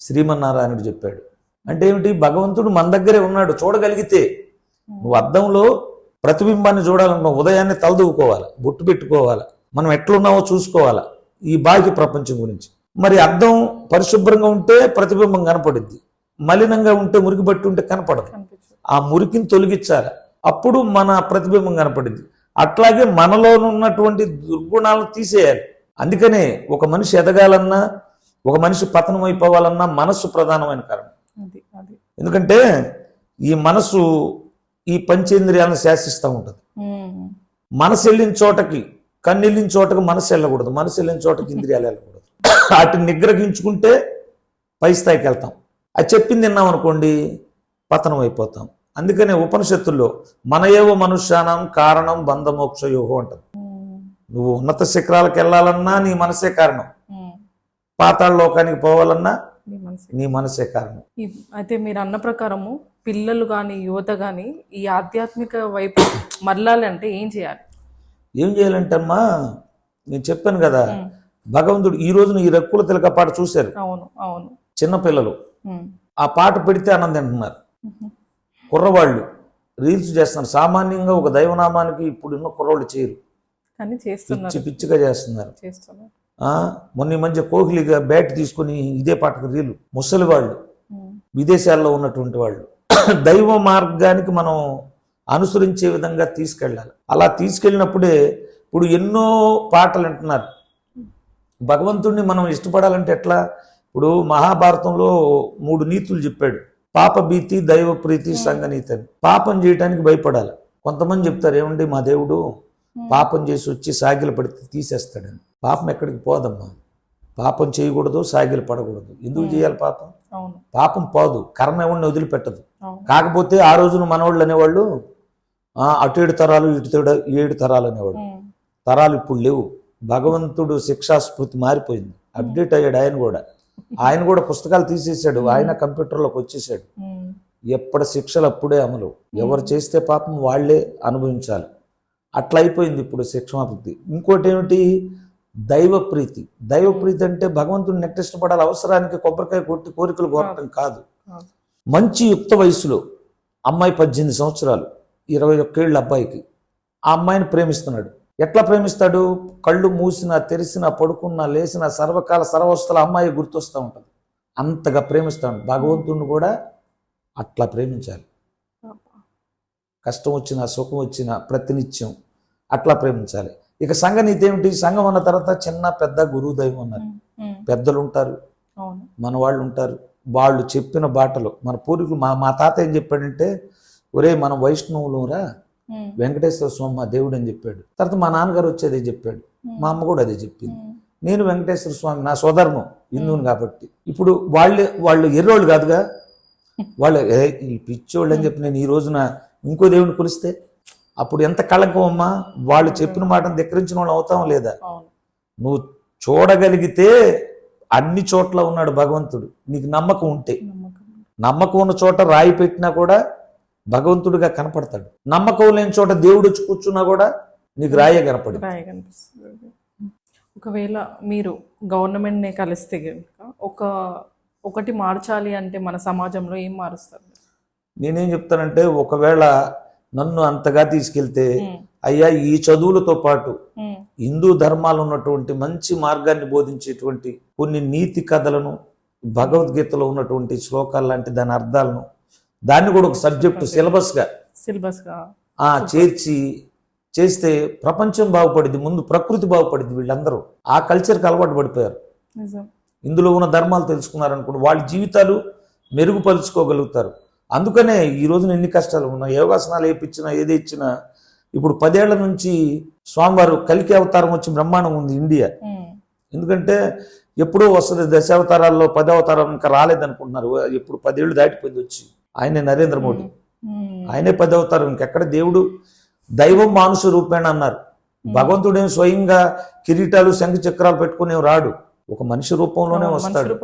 శ్రీమన్నారాయణుడు చెప్పాడు. అంటే ఏమిటి, భగవంతుడు మన దగ్గరే ఉన్నాడు. చూడగలిగితే నువ్వు అద్దంలో ప్రతిబింబాన్ని చూడాలన్నా ఉదయాన్నే తలదూకోవాలి, బొట్టు పెట్టుకోవాలి, మనం ఎట్లున్నామో చూసుకోవాలా ఈ బాహ్య ప్రపంచం గురించి. మరి అద్దం పరిశుభ్రంగా ఉంటే ప్రతిబింబం కనపడుద్ది, మలినంగా ఉంటే మురికి బట్టి ఉంటే కనపడదు. ఆ మురికిని తొలగించాలి, అప్పుడు మన ప్రతిబింబం కనపడింది. అట్లాగే మనలో ఉన్నటువంటి దుర్గుణాలను తీసేయాలి. అందుకనే ఒక మనిషి ఎదగాలన్నా, ఒక మనిషి పతనం అయిపోవాలన్నా మనస్సు ప్రధానమైన కారణం. ఎందుకంటే ఈ మనస్సు ఈ పంచేంద్రియాలను శాసిస్తూ ఉంటుంది. మనసు వెళ్ళిన చోటకి, కన్ను వెళ్ళిన చోటకి మనసు వెళ్ళకూడదు, మనసు వెళ్ళిన చోటకి ఇంద్రియాలు వెళ్ళకూడదు. వాటిని నిగ్రహించుకుంటే పై స్థాయికి వెళ్తాం. అది చెప్పింది విన్నాం అనుకోండి, పతనం అయిపోతాం. అందుకనే ఉపనిషత్తుల్లో మన ఏవో మనుష్యానం కారణం బంధమోక్ష యోగం అంటది. నువ్వు ఉన్నత శిఖరాలకు వెళ్ళాలన్నా నీ మనసే కారణం, పాతాళ లోకానికి పోవాలన్నా నీ మనసే కారణం. అయితే మీరు అన్న ప్రకారము పిల్లలు కానీ యువత కానీ ఈ ఆధ్యాత్మిక వైపు మరలాలంటే ఏం చేయాలి? ఏం చేయాలంటే అమ్మా, నేను చెప్పాను కదా, భగవంతుడు ఈ రోజున ఈ రెక్కుల తిలక పాట చూశారు. అవును అవును, చిన్నపిల్లలు ఆ పాట పెడితే ఆనందం తింటున్నారు. కుర్రవాళ్ళు రీల్స్ చేస్తున్నారు. సామాన్యంగా ఒక దైవనామానికి ఇప్పుడున్న కుర్రవాళ్ళు చేయరు, పిచ్చి పిచ్చిగా చేస్తున్నారు. మొన్న ఈ మధ్య కోహ్లీగా బ్యాట్ తీసుకుని ఇదే పాటకు రీలు. ముసలి వాళ్ళు, విదేశాల్లో ఉన్నటువంటి వాళ్ళు దైవ మార్గానికి మనం అనుసరించే విధంగా తీసుకెళ్ళాలి. అలా తీసుకెళ్ళినప్పుడే ఇప్పుడు ఎన్నో పాటలు వింటున్నారు. భగవంతుడిని మనం ఇష్టపడాలంటే ఎట్లా? ఇప్పుడు మహాభారతంలో 3 నీతులు చెప్పాడు. పాప భీతి, దైవ ప్రీతి, సంఘనీతి అని. పాపం చేయడానికి భయపడాలి. కొంతమంది చెప్తారు, ఏమండి మా దేవుడు పాపం చేసి వచ్చి సాగిలు పడితే తీసేస్తాడని. పాపం ఎక్కడికి పోదమ్మా. పాపం చేయకూడదు, సాగిలు పడకూడదు. ఎందుకు చేయాలి పాపం? పాపం పోదు, కర్మ ఎవరిని వదిలిపెట్టదు. కాకపోతే ఆ రోజున మనవాళ్ళు అనేవాళ్ళు అటు 7 తరాలు, ఇటు 7 తరాలు అనేవాడు. తరాలు ఇప్పుడు లేవు. భగవంతుడు శిక్షాస్మృతి మారిపోయింది, అప్డేట్ అయ్యాడు. ఆయన కూడా పుస్తకాలు తీసేశాడు, ఆయన కంప్యూటర్లోకి వచ్చేసాడు. ఎప్పటి శిక్షలు అప్పుడే అమలు. ఎవరు చేస్తే పాపం వాళ్లే అనుభవించాలి. అట్లా అయిపోయింది ఇప్పుడు శిక్షాపృతి. ఇంకోటి ఏమిటి? దైవ ప్రీతి. దైవ ప్రీతి అంటే భగవంతుడిని నెట్ ఇష్టపడాలి. అవసరానికి కొబ్బరికాయ కొట్టి కోరికలు కోరటం కాదు. మంచి యుక్త వయసులో అమ్మాయి 18 సంవత్సరాలు, 21 ఏళ్ళ అబ్బాయికి, ఆ అమ్మాయిని ప్రేమిస్తున్నాడు. ఎట్లా ప్రేమిస్తాడు? కళ్ళు మూసినా, తెరిసినా, పడుకున్నా, లేచినా సర్వకాల సర్వవస్థల అమ్మాయి గుర్తొస్తూ ఉంటుంది. అంతగా ప్రేమిస్తాడు. భగవంతుడిని కూడా అట్లా ప్రేమించాలి. కష్టం వచ్చినా, సుఖం వచ్చినా ప్రతినిత్యం అట్లా ప్రేమించాలి. ఇక సంఘనీతి ఏమిటి? సంఘం అన్న తర్వాత చిన్న పెద్ద గురువు దైవం ఉన్నారు. పెద్దలు ఉంటారు, మన వాళ్ళు ఉంటారు. వాళ్ళు చెప్పిన బాటలో మన పూర్వీకులు, మా తాత ఏం చెప్పాడంటే, ఒరే మనం వైష్ణవులురా, వెంకటేశ్వర స్వామి మా దేవుడు అని చెప్పాడు. తర్వాత మా నాన్నగారు వచ్చి అదే చెప్పాడు, మా అమ్మ కూడా అదే చెప్పింది. నేను వెంకటేశ్వర స్వామి నా స్వధర్మం హిందువుని కాబట్టి. ఇప్పుడు వాళ్ళు ఎర్రోళ్ళు కాదుగా, వాళ్ళు ఈ పిచ్చోళ్ళు అని చెప్పి నేను ఈ రోజున ఇంకో దేవుడిని కొలిస్తే అప్పుడు ఎంత కళంకం అమ్మా. వాళ్ళు చెప్పిన మాటను ధిక్కరించిన వాళ్ళు అవుతాం లేదా? నువ్వు చూడగలిగితే అన్ని చోట్ల ఉన్నాడు భగవంతుడు, నీకు నమ్మకం ఉంటే. నమ్మకం ఉన్న చోట రాయి పెట్టినా కూడా భగవంతుడిగా కనపడతాడు. నమ్మకం లేని చోట దేవుడు వచ్చి కూర్చున్నా కూడా నీకు రాయే కనపడి. ఒకవేళ మీరు గవర్నమెంట్ని కలిస్తే కనుక ఒకటి మార్చాలి అంటే మన సమాజంలో ఏం మారుస్తారు? నేనేం చెప్తానంటే, ఒకవేళ నన్ను అంతగా తీసుకెళ్తే అయ్యా ఈ చదువులతో పాటు హిందూ ధర్మాలు ఉన్నటువంటి మంచి మార్గాన్ని బోధించేటువంటి కొన్ని నీతి కథలను, భగవద్గీతలో ఉన్నటువంటి శ్లోకాలు లాంటి దాని అర్థాలను, దాన్ని కూడా ఒక సబ్జెక్టు సిలబస్గా చేస్తే ప్రపంచం బాగుపడింది, ముందు ప్రకృతి బాగుపడింది. వీళ్ళందరూ ఆ కల్చర్కి అలవాటు పడిపోయారు. ఇందులో ఉన్న ధర్మాలు తెలుసుకున్నారనుకోండి, వాళ్ళ జీవితాలు మెరుగుపరుచుకోగలుగుతారు. అందుకనే ఈ రోజున ఎన్ని కష్టాలు ఉన్నాయి. యోగాసనాలు వేయించినా ఏది ఇచ్చినా ఇప్పుడు 10 ఏళ్ల నుంచి స్వామివారు కల్కి అవతారం వచ్చి బ్రహ్మాండం ఉంది ఇండియా. ఎందుకంటే ఎప్పుడో వస్తుంది, దశావతారాల్లో 10వ అవతారం ఇంకా రాలేదనుకుంటున్నారు. ఎప్పుడు 10 ఏళ్ళు దాటిపోయింది వచ్చి. ఆయనే నరేంద్ర మోడీ, ఆయనే 10వ అవతారం. ఇంకెక్కడ దేవుడు దైవం మానుష రూపేణ అన్నారు. భగవంతుడేం స్వయంగా కిరీటాలు శంఖ చక్రాలు పెట్టుకునే రాడు, ఒక మనిషి రూపంలోనే వస్తాడు.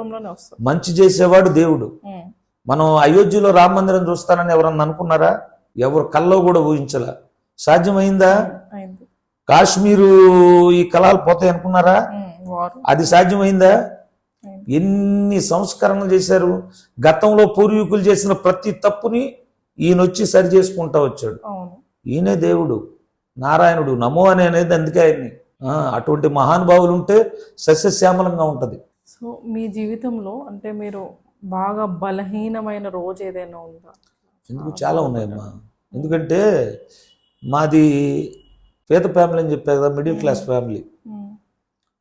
మంచి చేసేవాడు దేవుడు. మనం అయోధ్యలో రామ మందిరం చూస్తానని ఎవరన్నా అనుకున్నారా? ఎవరు కల్లో కూడా ఊహించలా. సాధ్యమైందా? కాశ్మీరు ఈ కళాలు పోతాయి అనుకున్నారా? అది సాధ్యమైందా? ఎన్ని సంస్కరణలు చేశారు. గతంలో పూర్వీకులు చేసిన ప్రతి తప్పుని ఈయనొచ్చి సరి చేసుకుంటా వచ్చాడు. ఈయనే దేవుడు, నారాయణుడు, నమో అనేది అందుకే ఆయన్ని. అటువంటి మహానుభావులు ఉంటే సస్యశ్యామలంగా ఉంటది. సో మీ జీవితంలో అంటే మీరు బాగా బలహీనమైన రోజు ఏదైనా ఉందా? ఎందుకు చాలా ఉన్నాయమ్మా. ఎందుకంటే మాది పేద ఫ్యామిలీ అని చెప్పే కదా, మిడిల్ క్లాస్ ఫ్యామిలీ.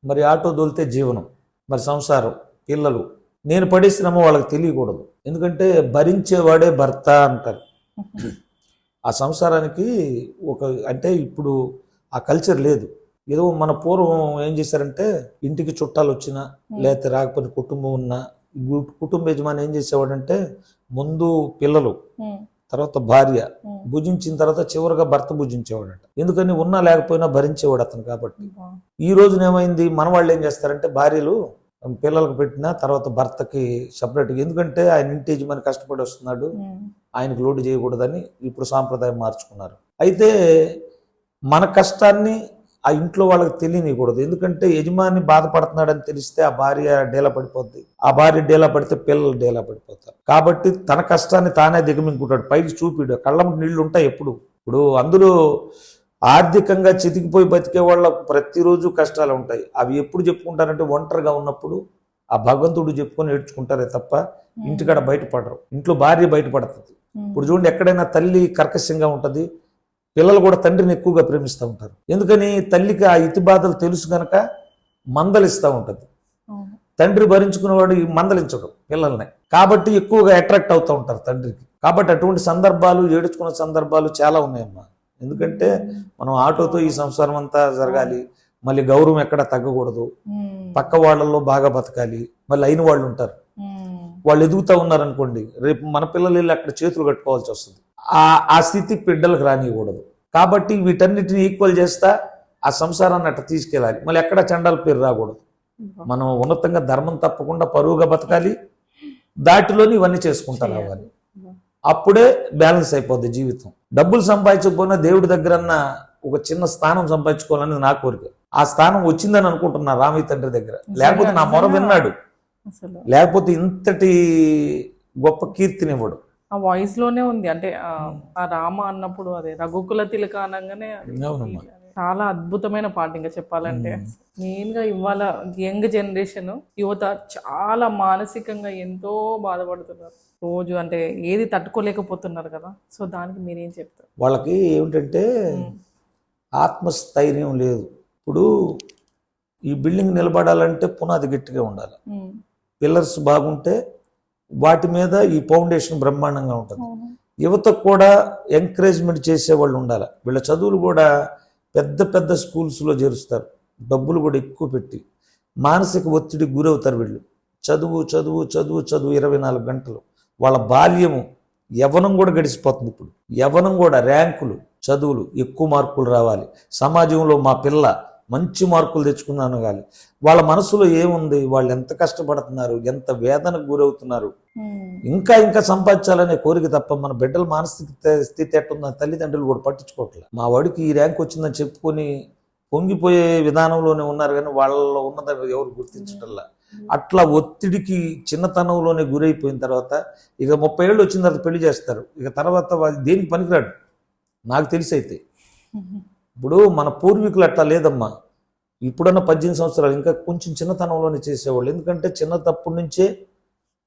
మరి ఆటో దోలితే జీవనం, మరి సంసారం, పిల్లలు. నేను పడే శ్రమ వాళ్ళకి తెలియకూడదు. ఎందుకంటే భరించేవాడే భర్త అంటారు. ఆ సంసారానికి అంటే ఇప్పుడు ఆ కల్చర్ లేదు. ఏదో మన పూర్వం ఏం చేశారంటే, ఇంటికి చుట్టాలు వచ్చినా లేకపోతే రాకపోతే కుటుంబం ఉన్నా, కుటుంబ యజమాని ఏం చేసేవాడంటే ముందు పిల్లలు, తర్వాత భార్య భుజించిన తర్వాత చివరిగా భర్త భుజించేవాడట. ఎందుకని ఉన్నా లేకపోయినా భరించేవాడు అతను కాబట్టి. ఈ రోజున ఏమైంది, మన వాళ్ళు ఏం చేస్తారంటే భార్యలు పిల్లలకు పెట్టిన తర్వాత భర్తకి సపరేట్గా, ఎందుకంటే ఆయన ఇంటి యజమాని కష్టపడి వస్తున్నాడు, ఆయనకు లోటు చేయకూడదని ఇప్పుడు సాంప్రదాయం మార్చుకున్నారు. అయితే మన కష్టాన్ని ఆ ఇంట్లో వాళ్ళకి తెలియనికూడదు. ఎందుకంటే యజమాని బాధపడుతున్నాడని తెలిస్తే ఆ భార్య డేలా పడిపోద్ది, ఆ భార్య డేలా పడితే పిల్లలు డేలా పడిపోతారు. కాబట్టి తన కష్టాన్ని తానే దిగమింగుంటాడు, పైకి చూపిడు. కళ్ళ నీళ్లు ఉంటాయి ఎప్పుడు. ఇప్పుడు అందులో ఆర్థికంగా చితికిపోయి బతికే వాళ్ళకు ప్రతిరోజు కష్టాలు ఉంటాయి. అవి ఎప్పుడు చెప్పుకుంటారంటే ఒంటరిగా ఉన్నప్పుడు ఆ భగవంతుడు చెప్పుకొని ఏడ్చుకుంటారే తప్ప ఇంటికాడ బయటపడరు. ఇంట్లో భార్య బయటపడుతుంది. ఇప్పుడు చూడండి, ఎక్కడైనా తల్లి కర్కశంగా ఉంటుంది, పిల్లలు కూడా తండ్రిని ఎక్కువగా ప్రేమిస్తూ ఉంటారు. ఎందుకని, తల్లికి ఆ ఇతి బాధలు తెలుసు కనుక మందలిస్తూ ఉంటుంది. తండ్రి భరించుకునేవాడు మందలించడు పిల్లల్ని, కాబట్టి ఎక్కువగా అట్రాక్ట్ అవుతూ ఉంటారు తండ్రికి. కాబట్టి అటువంటి సందర్భాలు, ఏడుచుకున్న సందర్భాలు చాలా ఉన్నాయమ్మా. ఎందుకంటే మనం ఆటోతో ఈ సంసారం అంతా జరగాలి, మళ్ళీ గౌరవం ఎక్కడ తగ్గకూడదు, పక్క వాళ్ళల్లో బాగా బతకాలి. మళ్ళీ అయిన వాళ్ళు ఉంటారు, వాళ్ళు ఎదుగుతూ ఉన్నారనుకోండి, రేపు మన పిల్లలు వెళ్ళి అక్కడ చేతులు కట్టుకోవాల్సి వస్తుంది. ఆ స్థితి బిడ్డలకు రానియకూడదు. కాబట్టి వీటన్నిటిని ఈక్వల్ చేస్తా ఆ సంసారాన్ని అట్లా తీసుకెళ్ళాలి. మళ్ళీ ఎక్కడ చండాల పేరు రాకూడదు. మనం ఉన్నతంగా ధర్మం తప్పకుండా పరువుగా బతకాలి, దాటిలోని ఇవన్నీ చేసుకుంటా రావాలి. అప్పుడే బ్యాలెన్స్ అయిపోద్ది జీవితం. డబ్బులు సంపాదించకపోయినా దేవుడి దగ్గరన్నా ఒక చిన్న స్థానం సంపాదించుకోవాలని నా కోరిక. ఆ స్థానం వచ్చిందని అనుకుంటున్నా రామయ్య తండ్రి దగ్గర. లేకపోతే నా మొర విన్నాడు, లేకపోతే ఇంతటి గొప్ప కీర్తినివ్వడు. ఆ వాయిస్ లోనే ఉంది. అంటే ఆ రామ అన్నప్పుడు అదే రఘుకుల తిలక అనగానే చాలా అద్భుతమైన పాట. ఇంకా చెప్పాలంటే మెయిన్ గా ఇవాళ యంగ్ జనరేషన్ యువత చాలా మానసికంగా ఎంతో బాధపడుతున్నారు రోజు. అంటే ఏది తట్టుకోలేకపోతున్నారు కదా. సో దానికి మీరేం చెప్తారు? వాళ్ళకి ఏమిటంటే ఆత్మస్థైర్యం లేదు. ఇప్పుడు ఈ బిల్డింగ్ నిలబడాలంటే పునాది గట్టిగా ఉండాలి, పిల్లర్స్ బాగుంటే వాటి మీద ఈ ఫౌండేషన్ బ్రహ్మాండంగా ఉంటుంది. యువతకు కూడా ఎంకరేజ్మెంట్ చేసేవాళ్ళు ఉండాలి. వీళ్ళ చదువులు కూడా పెద్ద పెద్ద స్కూల్స్లో చేరుస్తారు, డబ్బులు కూడా ఎక్కువ పెట్టి. మానసిక ఒత్తిడికి గురవుతారు వీళ్ళు. చదువు చదువు చదువు చదువు 24 గంటలు. వాళ్ళ బాల్యము యవ్వనం కూడా గడిచిపోతుంది. ఇప్పుడు యవ్వనం కూడా ర్యాంకులు, చదువులు, ఎక్కువ మార్కులు రావాలి, సమాజంలో మా పిల్ల మంచి మార్కులు తెచ్చుకున్నాను కానీ వాళ్ళ మనసులో ఏముంది, వాళ్ళు ఎంత కష్టపడుతున్నారు, ఎంత వేదనకు గురవుతున్నారు, ఇంకా ఇంకా సంపాదించాలనే కోరిక తప్ప మన బిడ్డల మానసిక స్థితి ఎట్టుందని తల్లిదండ్రులు కూడా పట్టించుకోవట్లేదు. మా వాడికి ఈ ర్యాంక్ వచ్చిందని చెప్పుకొని పొంగిపోయే విధానంలోనే ఉన్నారు కానీ వాళ్ళలో ఉన్నది ఎవరు గుర్తించటల్లా. అట్లా ఒత్తిడికి చిన్నతనంలోనే గురైపోయిన తర్వాత ఇక 30 ఏళ్ళు వచ్చిన తర్వాత పెళ్లి చేస్తారు. ఇక తర్వాత దేనికి పనికిరాడు నాకు తెలిసి. అయితే ఇప్పుడు మన పూర్వీకులు అట్లా లేదమ్మా. ఇప్పుడన్నా 18 సంవత్సరాలు ఇంకా కొంచెం చిన్నతనంలోనే చేసేవాళ్ళు. ఎందుకంటే చిన్నతప్పటి నుంచే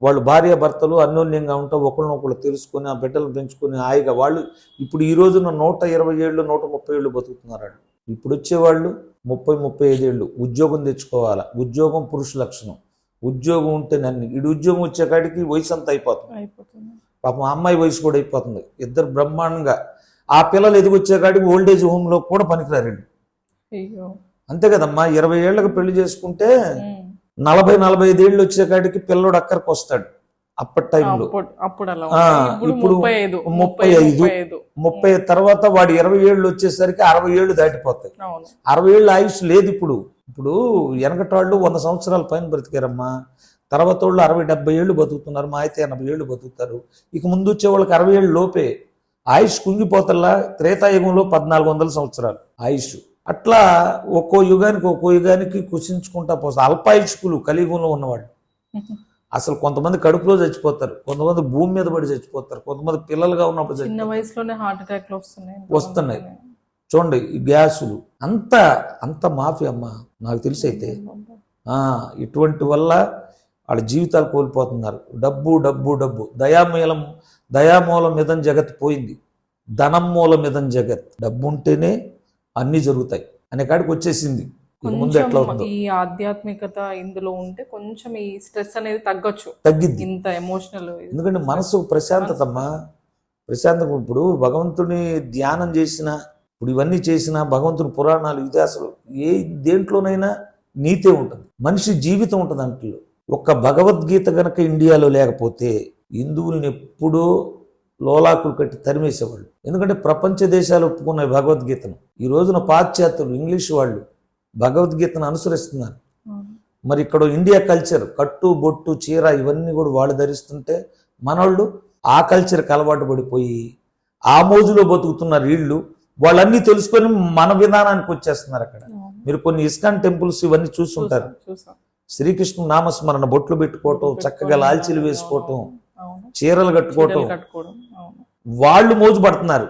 వాళ్ళు భార్యాభర్తలు అన్యోన్యంగా ఉంటా ఒకళ్ళనొకళ్ళు తెలుసుకొని ఆ బిడ్డలు పెంచుకొని హాయిగా వాళ్ళు ఇప్పుడు ఈ రోజున 120 ఏళ్ళు 130 ఏళ్ళు బతుకుతున్నారు. ఇప్పుడు వచ్చేవాళ్ళు 30-35 ఏళ్ళు. ఉద్యోగం తెచ్చుకోవాలా, ఉద్యోగం పురుష లక్షణం, ఉద్యోగం ఉంటే నన్ను ఇటు ఉద్యోగం వచ్చే కాడికి వయసు అంతా అయిపోతుంది. పాపం అమ్మాయి వయసు కూడా అయిపోతుంది. ఇద్దరు బ్రహ్మాండంగా ఆ పిల్లలు ఎదిగొచ్చే కాడికి ఓల్డేజ్ హోమ్లో కూడా పనికిరారండి. అంతే కదమ్మా. 20 ఏళ్ళకి పెళ్లి చేసుకుంటే 40-45 ఏళ్ళు వచ్చే కాడికి పిల్లడు అక్కడికి వస్తాడు. అప్పటి టైంలో ఇప్పుడు 30 తర్వాత వాడు 20 ఏళ్ళు వచ్చేసరికి 60 ఏళ్ళు దాటిపోతాయి. 60 ఏళ్ళు ఆయుష్ లేదు ఇప్పుడు. ఇప్పుడు వెనకటాళ్ళు 100 సంవత్సరాల పైన బ్రతికారమ్మా. తర్వాత వాళ్ళు 60-70 ఏళ్ళు బతుకుతున్నారు. మా అయితే 80 ఏళ్ళు బతుకుతారు. ఇక ముందు వచ్చే వాళ్ళకి 60 ఏళ్ళు లోపే ఆయుష్ కుంగిపోతల్లా. త్రేతాయుగంలో 1400 సంవత్సరాలు ఆయుష్. అట్లా ఒక్కో యుగానికి కుషించుకుంటా పోతారు. అల్పాయుష్కులు కలియుగంలో ఉన్నవాడు. అసలు కొంతమంది కడుపులో చచ్చిపోతారు, కొంతమంది భూమి మీద పడి చచ్చిపోతారు, కొంతమంది పిల్లలుగా ఉన్నప్పుడు చిన్న వయసులోనే హార్ట్ అటాక్లు వస్తున్నాయి. చూడండి ఈ గ్యాసులు అంత మాఫీ అమ్మా నాకు తెలిసి. అయితే ఇటువంటి వల్ల వాళ్ళ జీవితాలు కోల్పోతున్నారు. డబ్బు డబ్బు డబ్బు దయామూలం మిదం జగత్ పోయింది. ధనం మూలం మిదం జగత్. డబ్బు ఉంటేనే అన్నీ జరుగుతాయి అనే కాడికి వచ్చేసింది. ముందు ఎట్లా ఉందో ఈ ఆధ్యాత్మికత ఇందులో ఉంటే కొంచెం ఈ స్ట్రెస్ అనేది తగ్గిద్ది. ఇంత ఎమోషనల్ ఎందుకంటే మనసు ప్రశాంతత అమ్మా. ప్రశాంతం. ఇప్పుడు భగవంతుని ధ్యానం చేసిన, ఇప్పుడు ఇవన్నీ చేసిన, భగవంతుని పురాణాలు ఇది అసలు దేంట్లోనైనా నీతే ఉంటుంది, మనిషి జీవితం ఉంటుంది. అంట్లో ఒక్క భగవద్గీత గనక ఇండియాలో లేకపోతే హిందువుల్ని ఎప్పుడో లోలాకులు కట్టి తరిమేసేవాళ్ళు. ఎందుకంటే ప్రపంచ దేశాలు ఒప్పుకున్నాయి భగవద్గీతను. ఈ రోజున పాశ్చాత్యులు ఇంగ్లీష్ వాళ్ళు భగవద్గీతను అనుసరిస్తున్నారు. మరి ఇక్కడ ఇండియా కల్చర్ కట్టు బొట్టు చీర ఇవన్నీ కూడా వాళ్ళు ధరిస్తుంటే మనోళ్ళు ఆ కల్చర్కి అలవాటు పడిపోయి ఆ మోజులో బతుకుతున్నారు. వీళ్ళు వాళ్ళన్నీ తెలుసుకొని మన విధానానికి వచ్చేస్తున్నారు. అక్కడ మీరు కొన్ని ఇస్కాన్ టెంపుల్స్ ఇవన్నీ చూస్తుంటారు. శ్రీకృష్ణ నామస్మరణ బొట్లు పెట్టుకోవటం, చక్కగా లాల్చీలు వేసుకోవటం, చీరలు కట్టుకోవటం, వాళ్ళు మోజు పడుతున్నారు.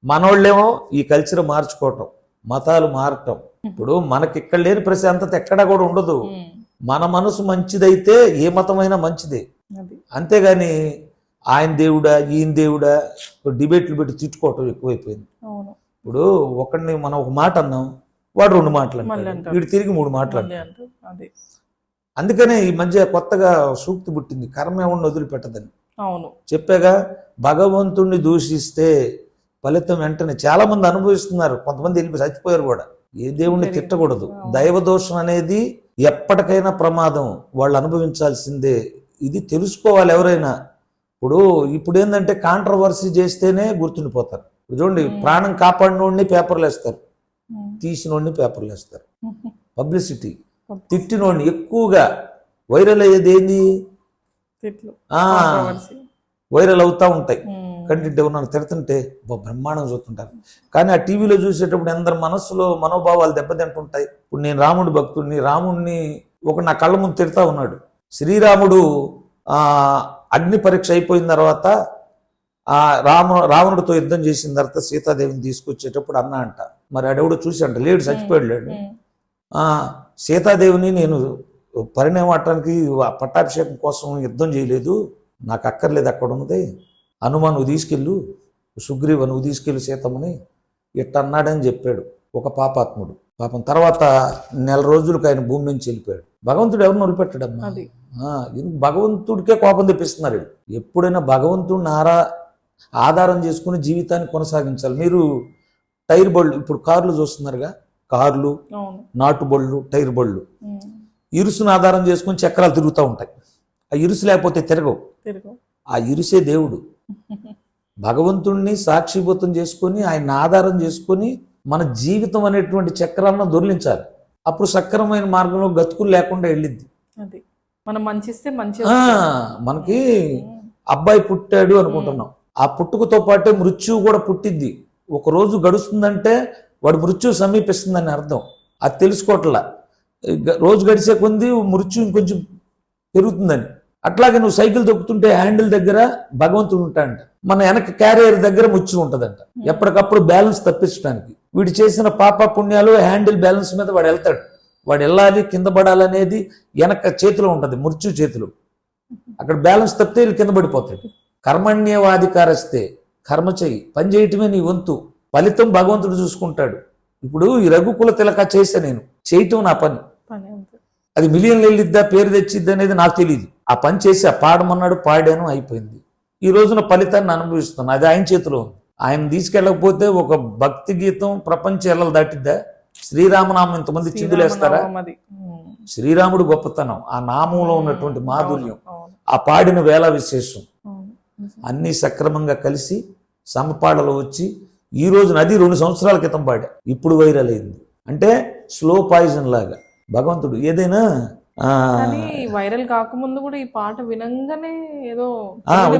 మనోళ్ళేమో ఈ కల్చర్ మార్చుకోవటం, మతాలు మారటం. ఇప్పుడు మనకి ఇక్కడ లేని ప్రశాంతత ఎక్కడా కూడా ఉండదు. మన మనసు మంచిదైతే ఏ మతమైనా మంచిదే. అంతేగాని ఆయన దేవుడా ఈయన దేవుడా డిబేట్లు పెట్టి తిట్టుకోవటం ఎక్కువైపోయింది. ఇప్పుడు ఒకడిని మనం ఒక మాట అన్నాం, వాడు 2 మాటలు అంటాడు, వీడు తిరిగి 3 మాటలు అంటాడు. అందుకనే ఈ మధ్య కొత్తగా సూక్తి పుట్టింది, కర్మేవుడిని వదిలిపెట్టదని. చెప్పాగా, భగవంతుణ్ణి దూషిస్తే ఫలితం వెంటనే చాలా మంది అనుభవిస్తున్నారు. కొంతమంది వెళ్ళి చచ్చిపోయారు కూడా. ఏ దేవుణ్ణి తిట్టకూడదు. దైవ దోషం అనేది ఎప్పటికైనా ప్రమాదం, వాళ్ళు అనుభవించాల్సిందే. ఇది తెలుసుకోవాలి ఎవరైనా. ఇప్పుడు ఏంటంటే కాంట్రవర్సీ చేస్తేనే గుర్తుండిపోతారు. చూడండి, ప్రాణం కాపాడినోడిని పేపర్లు వేస్తారు, తీసినోడిని పేపర్లు వేస్తారు. పబ్లిసిటీ. తిట్టినోడిని ఎక్కువగా వైరల్ అయ్యేది ఏంది? వైరల్ అవుతా ఉంటాయి. కంటెంట్ ఎవరన్నా తిడుతుంటే బ్రహ్మాండం చూస్తుంటారు. కానీ ఆ టీవీలో చూసేటప్పుడు అందరి మనస్సులో మనోభావాలు దెబ్బతింటుంటాయి. ఇప్పుడు నేను రాముడి భక్తుడిని, రాముడిని నా కళ్ళ ముందు తిడతా ఉన్నాడు. శ్రీరాముడు అగ్ని పరీక్ష అయిపోయిన తర్వాత రావణుడితో యుద్ధం చేసిన తర్వాత సీతాదేవిని తీసుకొచ్చేటప్పుడు అన్నా అంట, మరి ఆడెవడో చూసి అంట, లేడు చచ్చిపోయాడు లేడు. సీతాదేవిని నేను పరిణామాటానికి పట్టాభిషేకం కోసం యుద్ధం చేయలేదు, నాకు అక్కర్లేదు, అక్కడ ఉన్నది హనుమాన్ నువ్వు తీసుకెళ్ళు, సుగ్రీవ నువ్వు తీసుకెళ్ళి సీతమ్మని ఇట్ట అన్నాడని చెప్పాడు ఒక పాపాత్ముడు. పాపం తర్వాత 1 నెల రోజులకు ఆయన భూమి నుంచి వెళ్ళిపోయాడు. భగవంతుడు ఎవరిని వదిలిపెట్టాడమ్మా. భగవంతుడికే కోపం తెప్పిస్తున్నారు. ఎప్పుడైనా భగవంతుడిని ఆధారం చేసుకుని జీవితాన్ని కొనసాగించాలి. మీరు టైర్ బళ్ళు, ఇప్పుడు కార్లు చూస్తున్నారుగా, కార్లు, నాటు బళ్ళు, టైర్ బళ్ళు, ఇరుసును ఆధారం చేసుకుని చక్రాలు తిరుగుతూ ఉంటాయి. ఆ ఇరుసు లేకపోతే తిరగవు. ఆ ఇరుసే దేవుడు. భగవంతుణ్ణి సాక్షిభూతం చేసుకొని ఆయన ఆధారం చేసుకొని మన జీవితం అనేటువంటి చక్రాలను దొర్లించాలి. అప్పుడు సక్రమైన మార్గంలో గతుకులు లేకుండా వెళ్ళిద్ది. అది మనం మంచిస్తే మంచి మనకి అబ్బాయి పుట్టాడు అనుకుంటున్నాం, ఆ పుట్టుకతో పాటే మృత్యువు కూడా పుట్టిద్ది. ఒక రోజు గడుస్తుందంటే వాడు మృత్యువు సమీపిస్తుందని అర్థం. అది తెలుసుకోవట్లా. రోజు గడిచే కొద్ది మృత్యు ఇంకొంచెం పెరుగుతుందని. అట్లాగే నువ్వు సైకిల్ తొక్కుతుంటే హ్యాండిల్ దగ్గర భగవంతుడు ఉంటాడంట, మన వెనక క్యారియర్ దగ్గర మృత్యు ఉంటుందంట. ఎప్పటికప్పుడు బ్యాలెన్స్ తప్పించడానికి వీడు చేసిన పాప పుణ్యాలు హ్యాండిల్ బ్యాలెన్స్ మీద వాడు వెళ్తాడు. వాడు వెళ్ళాలి, కింద పడాలనేది వెనక చేతిలో ఉంటుంది, మృత్యు చేతిలో. అక్కడ బ్యాలెన్స్ తప్పితే వీళ్ళు కింద పడిపోతాడు. కర్మణ్యవాధికారస్తే, కర్మ చెయ్యి, పని చేయటమే నీ వంతు, ఫలితం భగవంతుడు చూసుకుంటాడు. ఇప్పుడు ఈ రఘుకుల తిలక చేస్తే నేను చేయటం నా పని. అది మిలియన్లు వెళ్ళిద్దా, పేరు తెచ్చిద్దా అనేది నాకు తెలియదు. ఆ పని చేసి ఆ పాడమన్నాడు, పాడాను, అయిపోయింది. ఈ రోజున ఫలితాన్ని అనుభవిస్తున్నాను. అది ఆయన చేతిలో ఉంది. ఆయన తీసుకెళ్ళకపోతే ఒక భక్తి గీతం ప్రపంచం ఎల్లలు దాటిద్దా? శ్రీరామనామం ఇంతమంది చిందులేస్తారా? శ్రీరాముడు గొప్పతనం, ఆ నామంలో ఉన్నటువంటి మాధుర్యం, ఆ పాడిన వేళ విశేషం అన్నీ సక్రమంగా కలిసి సమపాడలో వచ్చి ఈ రోజున అది 2 సంవత్సరాల క్రితం పాడా, ఇప్పుడు వైరల్ అయింది. అంటే స్లో పాయిజన్ లాగా భగవంతుడు ఏదైనా వైరల్ కాకముందు కూడా ఈ పాట వినంగానే ఏదో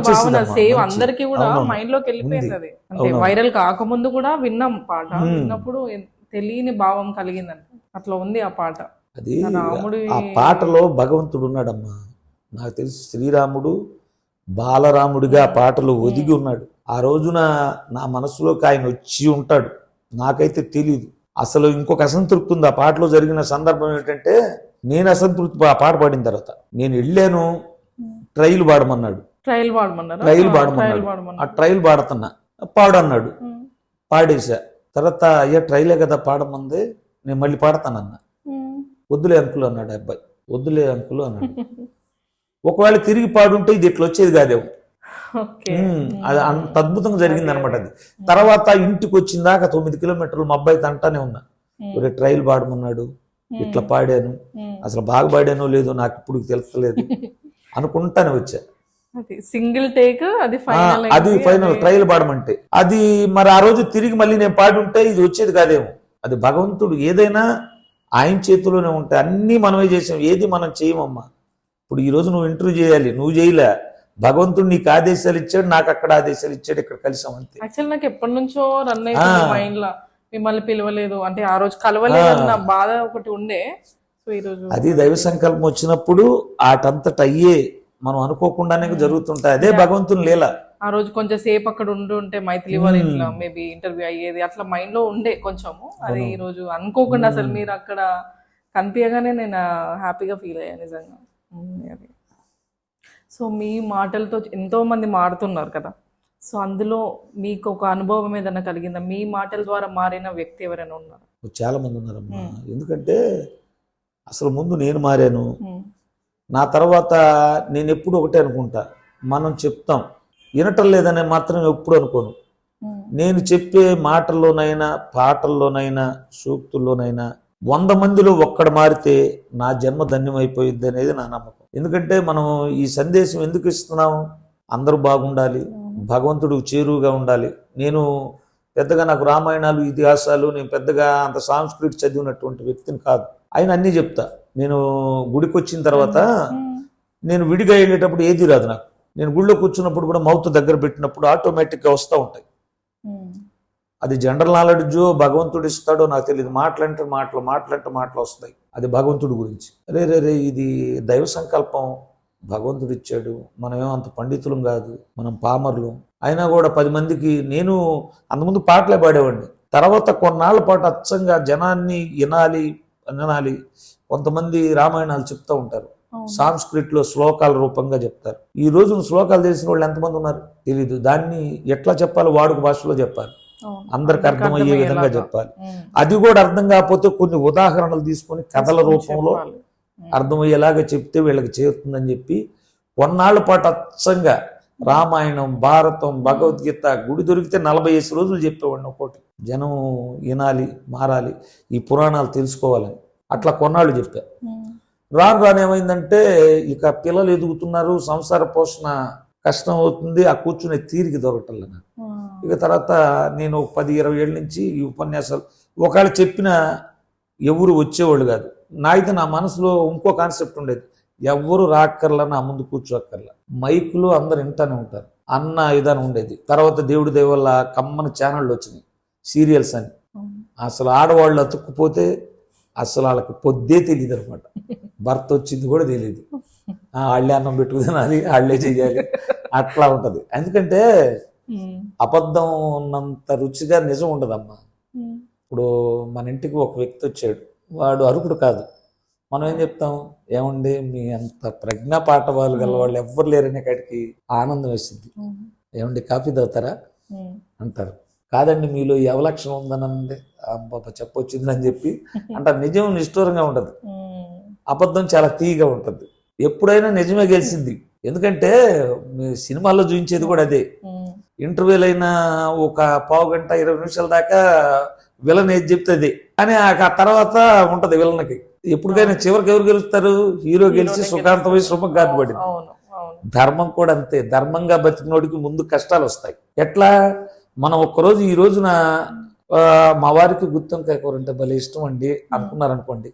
భావన సేవ్ అందరికి కూడా మైండ్ లోకి వెళ్ళిపోయింది. అది అంటే వైరల్ కాకముందు కూడా విన్నాం పాట, విన్నప్పుడు తెలియని భావం కలిగిందంట. అట్లా ఉంది ఆ పాట. అది ఆ పాటలో భగవంతుడు ఉన్నాడమ్మా. నాకు తెలిసి శ్రీరాముడు బాలరాముడిగా ఆ పాటలో ఒదిగి ఉన్నాడు. ఆ రోజున నా మనసులోకి ఆయన వచ్చి ఉంటాడు. నాకైతే తెలియదు. అసలు ఇంకొక అసంతృప్తి ఉంది ఆ పాటలో. జరిగిన సందర్భం ఏంటంటే, నేను అసంతృప్తి ఆ పాట పాడిన తర్వాత నేను వెళ్ళాను, ట్రైల్ పాడమన్నాడు. ట్రైల్ పాడమన్నాడు. ఆ ట్రైల్ పాడుతున్నా, పాడన్నాడు, పాడేశా. తర్వాత అయ్యా ట్రైలే కదా పాడమంది, నేను మళ్ళీ పాడతానన్నా. వద్దులే అంకులు అన్నాడు అబ్బాయి. వద్దులే అంకులు అన్నాడు. ఒకవేళ తిరిగి పాడుంటే ఇది ఇట్లా వచ్చేది కాదేమో. అది అంత అద్భుతంగా జరిగింది అనమాట. అది తర్వాత ఇంటికి వచ్చిందాక 9 కిలోమీటర్లు మా అబ్బాయితో అంటానే ఉన్నా, ఒరే ట్రైల్ పాడమన్నాడు, ఇట్లా పాడాను, అసలు బాగా పాడానో లేదో నాకు ఇప్పుడు తెలుస్తలేదు అనుకుంటానే వచ్చా. సింగిల్ టేక్ అది ఫైనల్ ట్రైల్ పాడమంటే. అది మరి ఆ రోజు తిరిగి మళ్ళీ నేను పాడుంటే ఇది వచ్చేది కాదేమో. అది భగవంతుడు, ఏదైనా ఆయన చేతిలోనే ఉంటాయి. అన్నీ మనమే చేసాం, ఏది మనం చేయమమ్మా. ఇప్పుడు ఈ రోజు నువ్వు ఇంటర్వ్యూ చేయాలి, నువ్వు చేయలే, భగవంతుడు నీకు ఆదేశాలు ఇచ్చాడు, నాకు అక్కడ ఆదేశాలు ఇచ్చాడు, ఇక్కడ కలిసాం అంతే. యాక్చువల్ నాకు ఎప్పటి నుంచో రన్ అయిపోయింది మైండ్ లో, మిమ్మల్ని పిలవలేదు అంటే, ఆ రోజు కలవలేదు అన్న బాధ ఒకటి ఉండే. సో ఈ రోజు అది దైవ సంకల్పం వచ్చినప్పుడు ఆటంతట అయ్యే, మనం అనుకోకుండానే జరుగుతుంటాయి. అదే భగవంతుని లీల. ఆ రోజు కొంచెం సేపు అక్కడ ఉంటే మైథిలి వారి ఇట్లా మేబీ ఇంటర్వ్యూ అయ్యేది, అట్లా మైండ్ లో ఉండే కొంచెము. అది ఈ రోజు అనుకోకుండా అసలు మీరు అక్కడ కనిపించగానే నేను హ్యాపీగా ఫీల్ అయ్యాను నిజంగా. అది సో మీ మాటలతో ఎంతో మంది మారుతున్నారు కదా, సో అందులో మీకు ఒక అనుభవం ఏదైనా కలిగిందా? మీ మాటల ద్వారా మారిన వ్యక్తి ఎవరైనా ఉన్నారు? చాలా మంది ఉన్నారమ్మా. ఎందుకంటే అసలు ముందు నేను మారాను, నా తర్వాత నేను ఎప్పుడు ఒకటే అనుకుంటా, మనం చెప్తాం వినటం లేదనే మాత్రం ఎప్పుడు అనుకోను. నేను చెప్పే మాటల్లోనైనా, పాటల్లోనైనా, సూక్తుల్లోనైనా 100 మందిలో ఒక్కడు మారితే నా జన్మ ధన్యమైపోయింది అనేది నా నమ్మకం. ఎందుకంటే మనం ఈ సందేశం ఎందుకు ఇస్తున్నాం? అందరూ బాగుండాలి, భగవంతుడు చేరువుగా ఉండాలి. నేను పెద్దగా నాకు రామాయణాలు, ఇతిహాసాలు, నేను పెద్దగా అంత సాంస్కృతిక చదివినటువంటి వ్యక్తిని కాదు. ఆయన అన్నీ చెప్తా. నేను గుడికి వచ్చిన తర్వాత నేను విడిగా వెళ్ళేటప్పుడు ఏది రాదు నాకు. నేను గుడిలో కూర్చున్నప్పుడు కూడా మౌత్ దగ్గర పెట్టినప్పుడు ఆటోమేటిక్గా వస్తూ ఉంటాయి. అది జనరల్ నాలెడ్జో భగవంతుడు ఇస్తాడో నాకు తెలియదు. మాటలంటే మాటలు వస్తాయి. అది భగవంతుడి గురించి. రే ఇది దైవ సంకల్పం, భగవంతుడు ఇచ్చాడు. మనమేమో అంత పండితులం కాదు, మనం పామర్లు. అయినా కూడా 10 మందికి, నేను అంతకుముందు పాటలే పాడేవాడిని. తర్వాత కొన్నాళ్ళ పాటు అచ్చంగా జనాన్ని వినాలి. కొంతమంది రామాయణాలు చెప్తూ ఉంటారు, సాంస్కృతిలో శ్లోకాల రూపంగా చెప్తారు. ఈ రోజు శ్లోకాలు తెలిసిన వాళ్ళు ఎంతమంది ఉన్నారు తెలీదు. దాన్ని ఎట్లా చెప్పాలి, వాడుక భాషలో చెప్పాలి, అందరికి అర్థమయ్యే విధంగా చెప్పాలి. అది కూడా అర్థం కాకపోతే కొన్ని ఉదాహరణలు తీసుకొని కథల రూపంలో అర్థమయ్యేలాగా చెప్తే వీళ్ళకి చేరుతుందని చెప్పి కొన్నాళ్ళ పాటు అచ్చంగా రామాయణం, భారతం, భగవద్గీత గుడి దొరికితే 45 రోజులు చెప్పేవాడిని ఒక్కోటి. జనం వినాలి, మారాలి, ఈ పురాణాలు తెలుసుకోవాలని. అట్లా కొన్నాళ్ళు చెప్పా. రాను రాను ఏమైందంటే ఇక పిల్లలు ఎదుగుతున్నారు, సంసార పోషణ కష్టం అవుతుంది, ఆ కూర్చునే తీరిక దొరకటం నాకు. ఇక తర్వాత నేను 10-20 ఏళ్ళ నుంచి ఈ ఉపన్యాసాలు ఒకవేళ చెప్పిన ఎవరు వచ్చేవాళ్ళు కాదు. నాకైతే నా మనసులో ఇంకో కాన్సెప్ట్ ఉండేది, ఎవరు రాక్కర్లా, నా ముందు కూర్చోక్కర్లా, మైకులు అందరు వింటానే ఉంటారు అన్న విధానం ఉండేది. తర్వాత దేవుడి దయ వల్ల కమ్మని ఛానళ్ళు వచ్చినాయి, సీరియల్స్ అని. అసలు ఆడవాళ్ళు అతుక్కుపోతే అసలు వాళ్ళకి పొద్దే తెలియదు అనమాట, భర్త వచ్చింది కూడా తెలియదు. వాళ్ళే అన్నం పెట్టుకుని వాళ్ళే చెయ్యాలి, అట్లా ఉంటది. ఎందుకంటే అబద్ధం ఉన్నంత రుచిగా నిజం ఉండదమ్మా. ఇప్పుడు మన ఇంటికి ఒక వ్యక్తి వచ్చాడు, వాడు అరుకుడు కాదు, మనం ఏం చెప్తాం, ఏమండి మీ అంత ప్రజ్ఞా పాఠవాలు గల వాళ్ళు ఎవ్వరు లేరనే కాడికి ఆనందం వేసింది. ఏమండి కాఫీ తాగుతారా అంటారు. కాదండి మీలో ఈ అవలక్షణం ఉందనండి, అబ్బా చెప్పొచ్చింది అని చెప్పి అంటారు. నిజం నిష్ఠూరంగా ఉండదు, అబద్ధం చాలా తీయగా ఉంటుంది. ఎప్పుడైనా నిజమే గెలిచింది. ఎందుకంటే సినిమాల్లో చూపించేది కూడా అదే. ఇంటర్వ్యూలు అయినా ఒక పావు గంట 20 నిమిషాల దాకా విలన్ ఏది చెప్తుంది, కానీ ఆ తర్వాత ఉంటది విలన్కి. ఎప్పటికైనా చివరికి ఎవరు గెలుస్తారు, హీరో గెలిచి సుఖాంతమై శుభంగాన్ని పడింది. ధర్మం కూడా అంతే, ధర్మంగా బతికినోడికి ముందు కష్టాలు వస్తాయి. ఎట్లా, మనం ఒక్కరోజు ఈ రోజున మా వారికి గుత్తొంకాయ కూర అంటే భలే ఇష్టం అండి అనుకున్నారనుకోండి,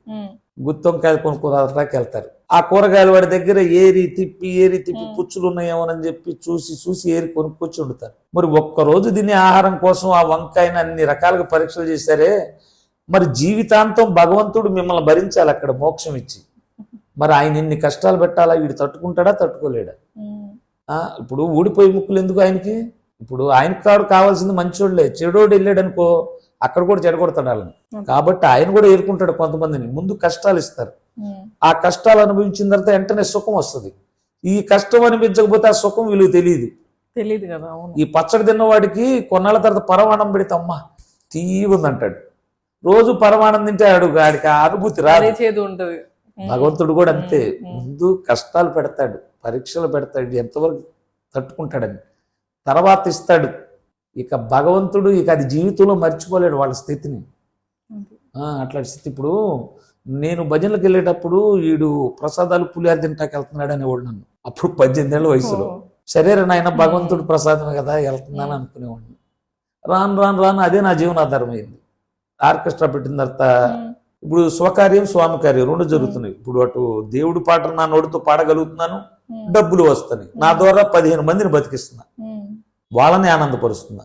గుత్తొంకాయలు కొనుక్కోదాకి వెళ్తారు. ఆ కూరగాయల వాడి దగ్గర ఏరి తిప్పి పుచ్చులు ఉన్నాయేమోనని చెప్పి చూసి ఏరి కొనుక్కొచ్చి వండుతారు. మరి ఒక్కరోజు తినే ఆహారం కోసం ఆ వంకాయని అన్ని రకాలుగా పరీక్షలు చేశారే, మరి జీవితాంతం భగవంతుడు మిమ్మల్ని భరించాలి అక్కడ మోక్షం ఇచ్చి. మరి ఆయన ఎన్ని కష్టాలు పెట్టాలా, వీడు తట్టుకుంటాడా తట్టుకోలేడా? ఇప్పుడు ఊడిపోయి ముక్కులు ఎందుకు ఆయనకి? ఇప్పుడు ఆయనకు కావాల్సింది మంచోళ్ళే, చెడోడు వెళ్ళాడు అనుకో అక్కడ కూడా చెడగొడతాడు వాళ్ళని. కాబట్టి ఆయన కూడా ఏరుకుంటాడు కొంతమందిని, ముందు కష్టాలు ఇస్తారు. ఆ కష్టాలు అనుభవించిన తర్వాత వెంటనే సుఖం వస్తుంది. ఈ కష్టం అనిపించకపోతే ఆ సుఖం విలువ తెలియదు కదా. ఈ పచ్చడి తిన్నవాడికి కొన్నాళ్ళ తర్వాత పరమాణం పెడితే అమ్మా తీయగుందంటాడు. రోజు పరమాణం తింటే ఆడికి ఆ అనుభూతి రాదు. భగవంతుడు కూడా అంతే, ముందు కష్టాలు పెడతాడు, పరీక్షలు పెడతాడు, ఎంతవరకు తట్టుకుంటాడని, తర్వాత ఇస్తాడు. ఇక భగవంతుడు ఇక అది జీవితంలో మర్చిపోలేడు వాళ్ళ స్థితిని. అట్లాంటి స్థితి. ఇప్పుడు నేను భజనలకు వెళ్ళేటప్పుడు వీడు ప్రసాదాలు పులిహార తింటాకి వెళ్తున్నాడు అనేవాడు నన్ను. అప్పుడు 18 ఏళ్ళ వయసులో. సరేరా నాయన భగవంతుడు ప్రసాదమే కదా వెళ్తున్నాను అనుకునేవాడిని. రాను అదే నా జీవనాధారం అయింది. ఆర్కెస్ట్రా పెట్టిన తర్వాత ఇప్పుడు స్వకార్యం స్వామి కార్యం 2 జరుగుతున్నాయి. ఇప్పుడు అటు దేవుడి పాటలు నా నోటితో పాడగలుగుతున్నాను, డబ్బులు వస్తున్నాయి, నా ద్వారా 15 మందిని బతికిస్తున్నా, వాళ్ళని ఆనందపరుస్తున్నా.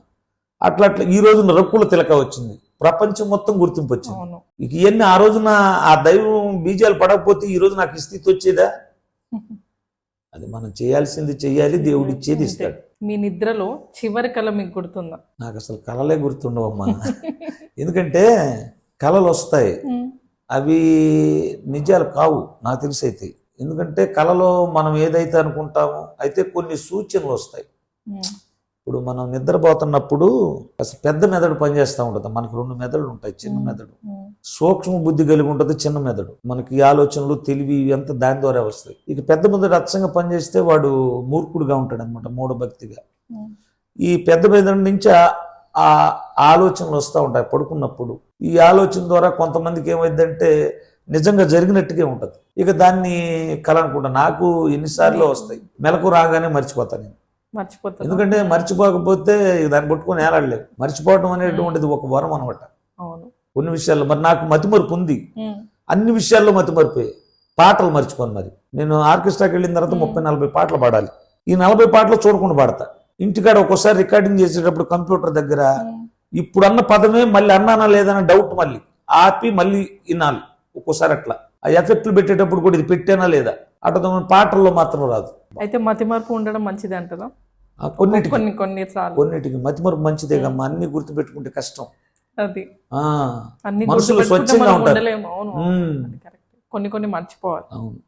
అట్లా ఈ రోజున రక్కుల తిలక వచ్చింది, ప్రపంచం మొత్తం గుర్తింపు వచ్చింది. ఇక ఇవన్నీ ఆ రోజున ఆ దైవం బీజాలు పడకపోతే ఈ రోజు నాకు ఈ స్థితి వచ్చేదా? అది మనం చేయాల్సింది చెయ్యాలి, దేవుడు ఇచ్చేది ఇస్తాడు. మీ నిద్రలో చివరి కళ మీకు గుర్తుందా? నాకు అసలు కళలే గుర్తుండవమ్మా. ఎందుకంటే కళలు వస్తాయి, అవి నిజాలు కావు నాకు తెలిసి అయితే. ఎందుకంటే కళలో మనం ఏదైతే అనుకుంటామో అయితే కొన్ని సూచనలు వస్తాయి. ఇప్పుడు మనం నిద్రపోతున్నప్పుడు అసలు పెద్ద మెదడు పనిచేస్తూ ఉంటుంది. మనకు 2 మెదడులు ఉంటాయి, చిన్న మెదడు, సూక్ష్మ బుద్ధి కలిగి ఉంటుంది చిన్న మెదడు. మనకి ఆలోచనలు తెలివి ఇవంతా దాని ద్వారా వస్తాయి. ఇక పెద్ద మెదడు అచ్చంగా పనిచేస్తే వాడు మూర్ఖుడుగా ఉంటాడు అనమాట, మూఢభక్తిగా. ఈ పెద్ద మెదడు నుంచి ఆ ఆలోచనలు వస్తూ ఉంటాయి పడుకున్నప్పుడు. ఈ ఆలోచన ద్వారా కొంతమందికి ఏమైందంటే నిజంగా జరిగినట్టుగా ఉంటుంది. ఇక దాన్ని కల అనుకుంటా. నాకు ఎన్నిసార్లు వస్తాయి, మెలకు రాగానే మర్చిపోతాను నేను. ఎందుకంటే మర్చిపోకపోతే దాన్ని పట్టుకొని ఏలాడలేవు. మర్చిపోవడం అనేటువంటిది ఒక వరం అనమాట కొన్ని విషయాల్లో. మరి నాకు మతిమరుపు ఉంది, అన్ని విషయాల్లో మతిమరిపోయి పాటలు మర్చిపోను. మరి నేను ఆర్కెస్ట్రాకి వెళ్ళిన తర్వాత 30-40 పాటలు పాడాలి. ఈ 40 పాటలు చూడకుండా పాడతా. ఇంటికాడ ఒక్కోసారి రికార్డింగ్ చేసేటప్పుడు కంప్యూటర్ దగ్గర ఇప్పుడు అన్న పదమే మళ్ళీ అన్నానా లేదన్న డౌట్ మళ్ళీ ఆపి మళ్ళీ వినాలి. ఒక్కోసారి అట్లా ఆ ఎఫెక్ట్లు పెట్టేటప్పుడు కూడా ఇది పెట్టానా లేదా అటు పాటల్లో మాత్రం రాదు. అయితే మతిమరుపు ఉండడం మంచిది అంటారా? కొన్నిటికి మతిమరుపు మంచిదే కమ్మా, అన్ని గుర్తుపెట్టుకుంటే కష్టం. అది మనుషులు స్వచ్ఛంగా ఉంటారు, కొన్ని మర్చిపోవాలి. అవును.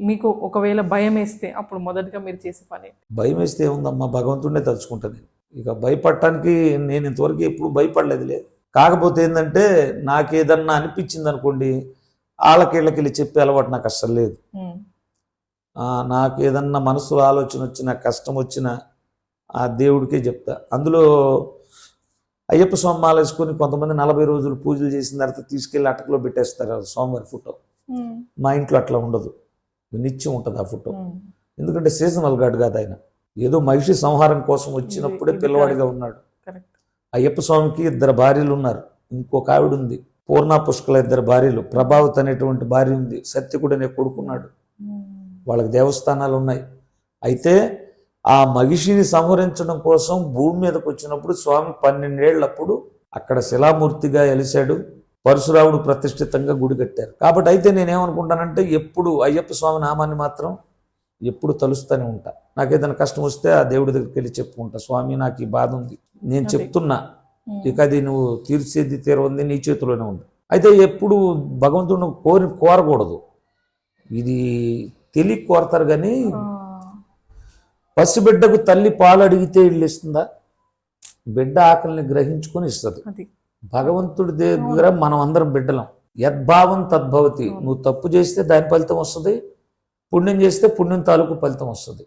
మీకు ఒకవేళ భయం వేస్తే అప్పుడు మొదటిగా మీరు చేసే పని? భయం వేస్తే ఏముందమ్మా, భగవంతుడినే తలుచుకుంటాను నేను. ఇక భయపడటానికి నేను ఇంతవరకు ఎప్పుడు భయపడలేదులే. కాకపోతే ఏంటంటే నాకేదన్నా అనిపించింది అనుకోండి, వాళ్ళకి వెళ్ళి చెప్పే అలవాటు నాకు అస్సలు లేదు. నాకు ఏదన్నా మనసులో ఆలోచన వచ్చినా కష్టం వచ్చినా ఆ దేవుడికే చెప్తా. అందులో అయ్యప్ప స్వామి మాల వేసుకొని కొంతమంది 40 రోజులు పూజలు చేసిన తర్వాత తీసుకెళ్ళి అటకలో పెట్టేస్తారు స్వామివారి ఫోటో. మా ఇంట్లో అట్లా ఉండదు, నిత్యం ఉంటుంది ఆ ఫోటో. ఎందుకంటే సీజనల్ గాడ్ కాదు ఆయన, ఏదో మహిషి సంహారం కోసం వచ్చినప్పుడే పిల్లవాడిగా ఉన్నాడు. అయ్యప్ప స్వామికి 2 భార్యలు ఉన్నారు, ఇంకొక ఆవిడ ఉంది, పూర్ణ పుష్కల 2 భార్యలు, ప్రభావత్ అనేటువంటి భార్య ఉంది, సత్యకుడు అనే కొడుకున్నాడు, వాళ్ళకి దేవస్థానాలు ఉన్నాయి. అయితే ఆ మహిషిని సంహరించడం కోసం భూమి మీదకి వచ్చినప్పుడు స్వామి 12 ఏళ్ళప్పుడు అక్కడ శిలామూర్తిగా వెలిశాడు. పరశురాముడు ప్రతిష్ఠితంగా గుడి కట్టారు. కాబట్టి అయితే నేనేమనుకుంటానంటే ఎప్పుడు అయ్యప్ప స్వామి నామాన్ని మాత్రం ఎప్పుడు తలుస్తూనే ఉంటా. నాకు ఏదైనా కష్టం వస్తే ఆ దేవుడి దగ్గరికి వెళ్ళి చెప్పుకుంటా, స్వామి నాకు ఈ బాధ ఉంది, నేను చెప్తున్నా, ఇక అది నువ్వు తీర్చేది తీరవుంది నీ చేతిలోనే ఉంది. అయితే ఎప్పుడు భగవంతుడిని కోరకూడదు, ఇది తెలియ కోరతారు. కానీ పసిబిడ్డకు తల్లి పాలు అడిగితే ఇల్లు ఇస్తుందా? బిడ్డ ఆకలిని గ్రహించుకొని ఇస్తుంది. భగవంతుడి దగ్గర మనం అందరం బిడ్డలం. యద్భావం తద్భవతి. నువ్వు తప్పు చేస్తే దాని ఫలితం వస్తుంది, పుణ్యం చేస్తే పుణ్యం తాలూకు ఫలితం వస్తుంది.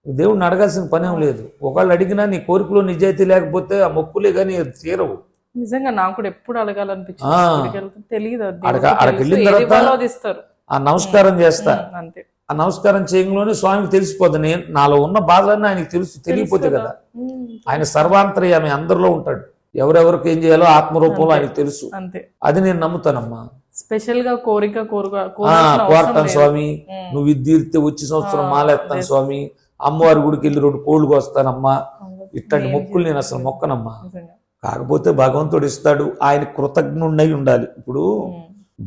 దేవుడిని అడగాల్సిన పనేం లేదు. ఒకళ్ళు అడిగినా నీ కోరికలో నిజాయితీ లేకపోతే ఆ మొక్కులే కానీ తీరవు. నిజంగా నాకు కూడా ఎప్పుడు అడగాలనిపించింది, తెలియదు. అక్కడికి వెళ్ళిన తర్వాత ఆ నమస్కారం చేస్తా, అంతే. ఆ నమస్కారం చేయడంలోనే స్వామికి తెలిసిపోద్ది, నేను నాలో ఉన్న బాధలన్నీ ఆయనకి తెలియపోతే కదా. ఆయన సర్వాంతర్యామి, అందరిలో ఉంటాడు. ఎవరెవరికి ఏం చేయాలో ఆత్మరూపంలో ఆయనకు తెలుసు. అది నేను నమ్ముతానమ్మా. స్పెషల్ గా కోరటాను స్వామి, నువ్వు తీరితే వచ్చే సంవత్సరం మాలేస్తాను స్వామి, అమ్మవారి గుడికి వెళ్ళి 2 కోళ్ళు కోస్తానమ్మా, ఇట్లాంటి మొక్కులు నేను అసలు మొక్కనమ్మా. కాకపోతే భగవంతుడు ఇస్తాడు, ఆయన కృతజ్ఞుడై ఉండాలి. ఇప్పుడు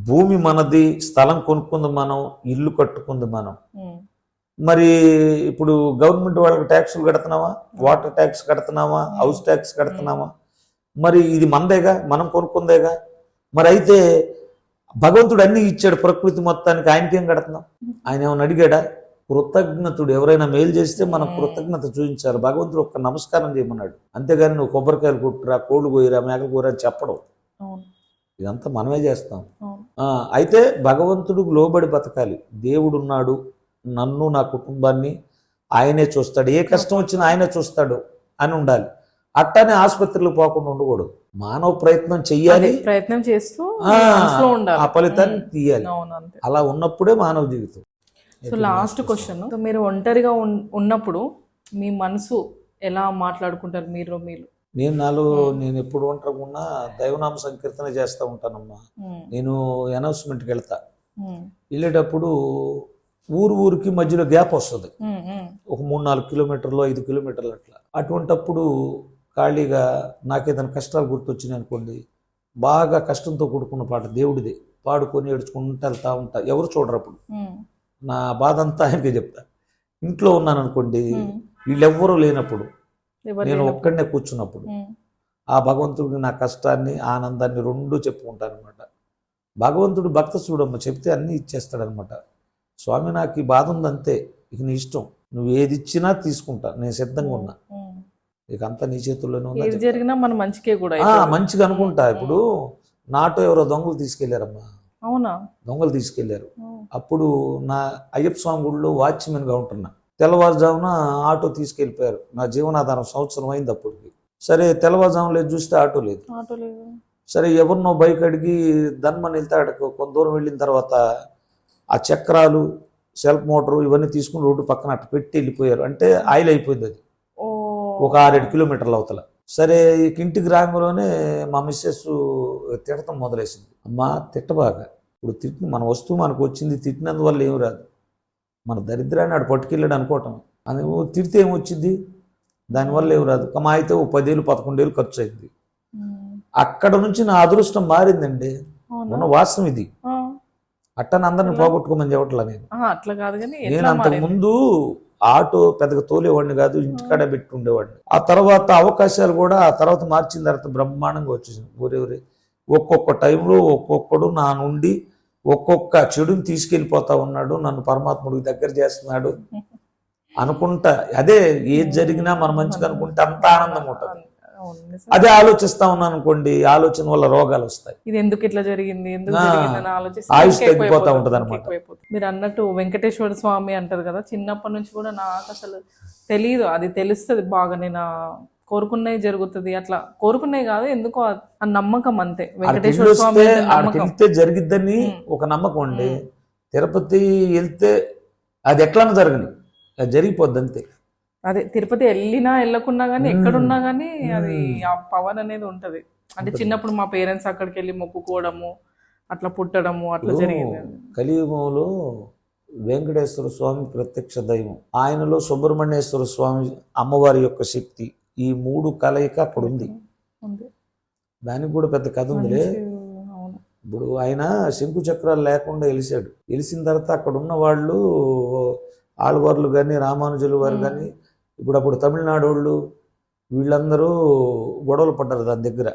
భూమి మనది, స్థలం కొనుక్కుంది మనం, ఇల్లు కట్టుకుంది మనం. మరి ఇప్పుడు గవర్నమెంట్ వాళ్ళకి ట్యాక్సులు కడుతున్నావా? వాటర్ ట్యాక్స్ కడుతున్నావా? హౌస్ ట్యాక్స్ కడుతున్నావా? మరి ఇది మనదేగా, మనం కొనుక్కుందేగా. మరి అయితే భగవంతుడు అన్ని ఇచ్చాడు ప్రకృతి మొత్తానికి, ఆయనకేం కడుతున్నాం? ఆయన ఏమైనా అడిగాడా? కృతజ్ఞతుడు. ఎవరైనా మేలు చేస్తే మనం కృతజ్ఞత చూపించాలి. భగవంతుడు ఒక్క నమస్కారం చేయమన్నాడు, అంతేగాని నువ్వు కొబ్బరికాయలు కుట్టురా, కోళ్ళు కోయిరా, మేకలు కోయిరా అని చెప్పడం. ఇదంతా మనమే చేస్తాం. అయితే భగవంతుడికి లోబడి బతకాలి. దేవుడున్నాడు, నన్ను నా కుటుంబాన్ని ఆయనే చూస్తాడు, ఏ కష్టం వచ్చినా ఆయనే చూస్తాడు అని ఉండాలి. అట్టానే ఆసుపత్రులకు పోకుండా ఉండకూడదు. మానవ ప్రయత్నం చెయ్యాలి, ప్రయత్నం చేస్తూ ఆ ఫలితాన్ని తీయాలి. అలా ఉన్నప్పుడే మానవ జీవితం. సో లాస్ట్ క్వశ్చన్, మీరు ఒంటరిగా ఉన్నప్పుడు మీ మనసు ఎలా మాట్లాడుకుంటారు? మీరు నేను ఎప్పుడు ఒంటరిగా దైవనామ సంకీర్తన చేస్తూ ఉంటానమ్మా. నేను అనౌన్స్మెంట్కి వెళ్తా, వెళ్ళేటప్పుడు ఊరికి మధ్యలో గ్యాప్ వస్తుంది, ఒక 3-4 కిలోమీటర్లు 5 కిలోమీటర్లు అట్లా. అటువంటప్పుడు ఖాళీగా నాకేదైనా కష్టాలు గుర్తొచ్చినాయి అనుకోండి, బాగా కష్టంతో కూడుకున్న పాట దేవుడిదే పాడుకొని ఏడ్చుకుంటూ వెళ్తా ఉంటా. ఎవరు చూడరు అప్పుడు, నా బాధ అంతా ఆయనకే చెప్తా. ఇంట్లో ఉన్నాను అనుకోండి, వీళ్ళెవ్వరూ లేనప్పుడు, నేను ఒక్కడనే కూర్చున్నప్పుడు ఆ భగవంతుడికి నా కష్టాన్ని ఆనందాన్ని 2 చెప్పుకుంటాను అనమాట. భగవంతుడు భక్త చూడమ్మ, చెప్తే అన్నీ ఇచ్చేస్తాడనమాట. స్వామి నాకు ఈ బాధ ఉందంతే, ఇక నీ ఇష్టం, నువ్వు ఏది ఇచ్చినా తీసుకుంటా, నేను సిద్ధంగా ఉన్నా, ఇక అంతా నీ చేతుల్లోనే ఉన్నా, మంచిగా అనుకుంటా. ఇప్పుడు నాటో ఎవరో దొంగలు తీసుకెళ్లారమ్మా. అవునా? దొంగలు తీసుకెళ్లారు. అప్పుడు నా అయ్యప్ప స్వామి గుడిలో వాచ్మెన్గా ఉంటున్నా. తెల్లవారుజామున ఆటో తీసుకెళ్ళిపోయారు. నా జీవనాధారం సంవత్సరం అయింది అప్పటికి. సరే తెల్లవారుజాము లేదు, చూస్తే ఆటో లేదు. సరే ఎవరినో బైక్ అడిగి ధన్మని వెళ్తే కొంత దూరం వెళ్ళిన తర్వాత ఆ చక్రాలు, సెల్ఫ్ మోటరు ఇవన్నీ తీసుకుని రోడ్డు పక్కన అట్టు పెట్టి వెళ్ళిపోయారు. అంటే ఆయిల్ అయిపోయింది అది, ఒక 6-7 కిలోమీటర్ల అవతల. సరే ఇంటికి రాగానే మా మిస్సెస్ తిట్టడం మొదలేసింది. అమ్మా తిట్టబాగా, ఇప్పుడు మన వస్తువు మనకు వచ్చింది, తిట్టినందువల్ల ఏమి రాదు, మన దరిద్రాన్ని ఆడు పట్టుకెళ్ళాడు అనుకోవటం. అది తిడితే ఏమొచ్చింది, దానివల్ల ఏమి రాదు. మా అయితే 10,000-11,000 ఖర్చు అయింది. అక్కడ నుంచి నా అదృష్టం మారిందండి. ఉన్న వాస్తవం ఇది. అట్టని అందరిని పోగొట్టుకోమని చెప్పట్లా నేను. నేను అంతకుముందు ఆటో పెద్దగా తోలేవాడిని కాదు, ఇంటికాడ పెట్టి ఉండేవాడిని. ఆ తర్వాత అవకాశాలు కూడా ఆ తర్వాత మార్చిన తర్వాత బ్రహ్మాండంగా వచ్చేసింది. ఊరేవరే ఒక్కొక్క టైంలో ఒక్కొక్కడు నా నుండి ఒక్కొక్క చెడుని తీసుకెళ్ళిపోతా ఉన్నాడు, నన్ను పరమాత్ముడికి దగ్గర చేస్తున్నాడు అనుకుంటా. అదే ఏది జరిగినా మనం మంచిగా అనుకుంటే అంత ఆనందంగా ఉంటుంది. అదే ఆలోచిస్తా ఉన్నాను అనుకోండి, ఆలోచన వల్ల రోగాలు వస్తాయి. ఇది ఎందుకు ఇట్లా జరిగింది, ఆయుష్ తగ్గిపోతా ఉంటది అనమాట. మీరు అన్నట్టు వెంకటేశ్వర స్వామి అంటారు కదా, చిన్నప్పటి నుంచి కూడా నాకు అసలు తెలియదు. అది తెలుస్తుంది బాగా. నేను కోరుకున్నవి జరుగుతుంది, అట్లా కోరుకున్నవి కాదు ఎందుకో ఆ నమ్మకం అంతే. ఆడికి వెంకటేశ్వర వెళ్ళి స్వామి వస్తే మీద ఆడికి నమ్మకం. వెళ్తే జరిగిద్దని ఒక నమ్మకం అండి. తిరుపతి వెళ్తే అది ఎట్లన్నా జరగని, అది జరిగిపోద్ది అంతే. అదే తిరుపతి వెళ్ళినా వెళ్ళకున్నా కానీ ఎక్కడున్నా కానీ అది ఆ పవర్ అనేది ఉంటది. అంటే చిన్నప్పుడు మా పేరెంట్స్ అక్కడికి వెళ్ళి మొక్కుకోవడము, అట్లా పుట్టడము అట్లా జరిగింది. కలియుగంలో వెంకటేశ్వర స్వామి ప్రత్యక్ష దైవం, ఆయనలో సుబ్రహ్మణ్యేశ్వర స్వామి అమ్మవారి యొక్క శక్తి, ఈ మూడు కలయిక అక్కడ ఉంది. ఉంది. దానికి కూడా పెద్ద కథ ఉందిలే. అవును. ఇప్పుడు ఆయన శంకు చక్రాలు లేకుండా వెలిసాడు. వెలిసిన తర్వాత అక్కడ ఉన్న వాళ్ళు ఆళ్వార్లు కానీ రామానుజులు వారు కానీ అప్పుడు తమిళనాడు వాళ్ళు వీళ్ళందరూ గొడవలు పడ్డారు దాని దగ్గర.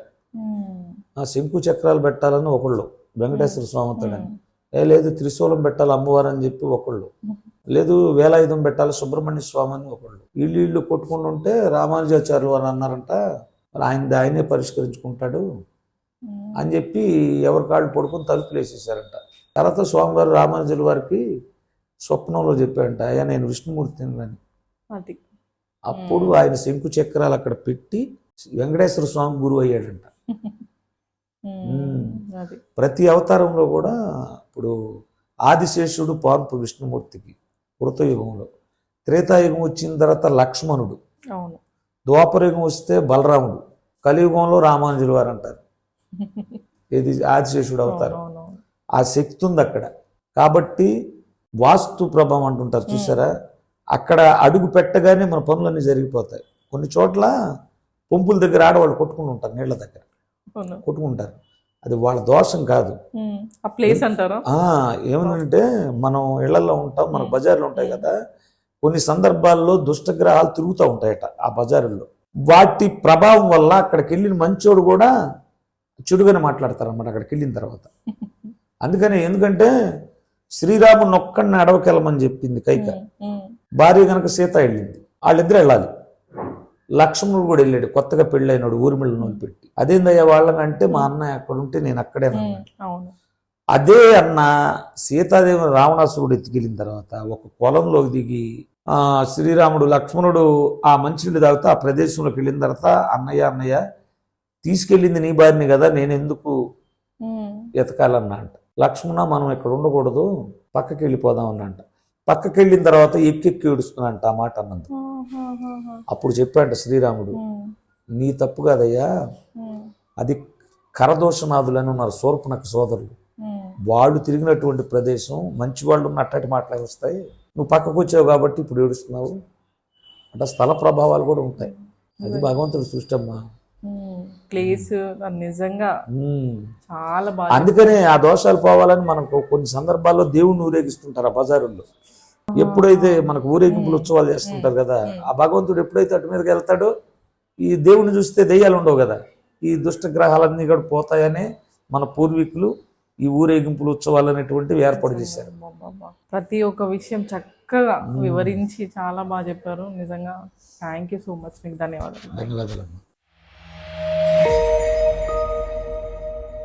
ఆ శంకు చక్రాలు పెట్టాలని ఒకళ్ళు, వెంకటేశ్వర స్వామి అతడని, లేదు త్రిశూలం పెట్టాలి అమ్మవారు అని చెప్పి ఒకళ్ళు, లేదు వేలాయుధం పెట్టాలి సుబ్రహ్మణ్య స్వామి అని ఒకళ్ళు. వీళ్ళు కొట్టుకుంటుంటే రామానుజాచార్యులు వారు అన్నారంట, మరి ఆయనే పరిష్కరించుకుంటాడు అని చెప్పి ఎవరి కాళ్ళు పడుకొని తలుపులు వేసేసారంట. తర్వాత స్వామివారు రామానుజుల వారికి స్వప్నంలో చెప్పాడంట, అయ్యా నేను విష్ణుమూర్తిని అని. అది అప్పుడు ఆయన శంకు చక్రాలు అక్కడ పెట్టి వెంకటేశ్వర స్వామి గురువు అయ్యాడంట. అది ప్రతి అవతారంలో కూడా ఇప్పుడు ఆదిశేషుడు పార్పు విష్ణుమూర్తికి కృతయుగంలో, త్రేతాయుగం వచ్చిన తర్వాత లక్ష్మణుడు, అవును, ద్వాపరయుగం వస్తే బలరాముడు, కలియుగంలో రామానుజుల వారు అంటారు. ఇది ఆదిశేషుడు అవతారం. ఆ శక్తి ఉంది అక్కడ. కాబట్టి వాస్తు ప్రభావం అంటుంటారు చూసారా, అక్కడ అడుగు పెట్టగానే మన పనులన్నీ జరిగిపోతాయి. కొన్ని చోట్ల పంపుల దగ్గర ఆడవాళ్ళు కొట్టుకుని ఉంటారు, నీళ్ల దగ్గర కొట్టుకుంటారు. అది వాళ్ళ దోషం కాదు, ఆ ప్లేస్ అంటారు. ఏమనంటే మనం ఇళ్లలో ఉంటాం, మన బజార్లు ఉంటాయి కదా, కొన్ని సందర్భాల్లో దుష్టగ్రహాలు తిరుగుతూ ఉంటాయట ఆ బజారుల్లో. వాటి ప్రభావం వల్ల అక్కడికి వెళ్ళిన మంచోడు కూడా చెడుగానే మాట్లాడతారు అన్నమాట అక్కడికి వెళ్ళిన తర్వాత. అందుకని ఎందుకంటే శ్రీరాముని ఒక్కడిని అడవికెళ్ళమని చెప్పింది కైక, భార్య కనుక సీత వెళ్ళింది, వాళ్ళిద్దరు వెళ్ళాలి. లక్ష్మణుడు కూడా వెళ్ళాడు, కొత్తగా పెళ్ళైనాడు, ఊరిమిళ్ళను వదిలిపెట్టి. అదేందయ్యా వాళ్ళకంటే మా అన్నయ్య అక్కడ ఉంటే నేను అక్కడే. అదే అన్న సీతాదేవిని రావణాసురుడు ఎత్తుకెళ్ళిన తర్వాత ఒక పొలంలోకి దిగి శ్రీరాముడు లక్ష్మణుడు ఆ మంచినీళ్ళు తాగుతా ఆ ప్రదేశంలోకి వెళ్ళిన తర్వాత, అన్నయ్య తీసుకెళ్ళింది నీ భార్యని కదా, నేను ఎందుకు ఎతకాలన్నా అంట. లక్ష్మణ మనం ఇక్కడ ఉండకూడదు, పక్కకి వెళ్ళిపోదాం అన్నంట. పక్కకి వెళ్ళిన తర్వాత ఎక్కెక్కి ఏడుస్తున్నాంట ఆ మాట అన్నంత. అప్పుడు చెప్పాడంట శ్రీరాముడు, నీ తప్పు కాదయ్యా, అది కరదోషనాథులని ఉన్నారు శూర్పణఖ సోదరులు, వాళ్ళు తిరిగినటువంటి ప్రదేశం, మంచి వాళ్ళు ఉన్న అట్టటి మాటలే వస్తాయి, నువ్వు పక్కకు వచ్చావు కాబట్టి ఇప్పుడు ఏడుస్తున్నావు అంటే స్థల ప్రభావాలు కూడా ఉంటాయి. అది భగవంతుడు సృష్టి అమ్మా. ప్లేస్ నిజంగా చాలా బాగా. అందుకనే ఆ దోషాలు పోవాలని మనకు కొన్ని సందర్భాల్లో దేవుణ్ణి ఊరేగిస్తుంటారు ఆ బజారుల్లో. ఎప్పుడైతే మనకు ఊరేగింపులు ఉత్సవాలు చేస్తుంటారు కదా, ఆ భగవంతుడు ఎప్పుడైతే అటు మీదకి వెళ్తాడో ఈ దేవుణ్ణి చూస్తే దెయ్యాలు ఉండవు కదా, ఈ దుష్ట గ్రహాలన్నీ కూడా పోతాయని మన పూర్వీకులు ఈ ఊరేగింపులు ఉత్సవాలు అనేటువంటివి ఏర్పాటు చేశారు. ప్రతి ఒక్క విషయం చక్కగా వివరించి చాలా బాగా చెప్పారు. నిజంగా థ్యాంక్ యూ సో మచ్, మీకు ధన్యవాదాలు. ధన్యవాదాలు.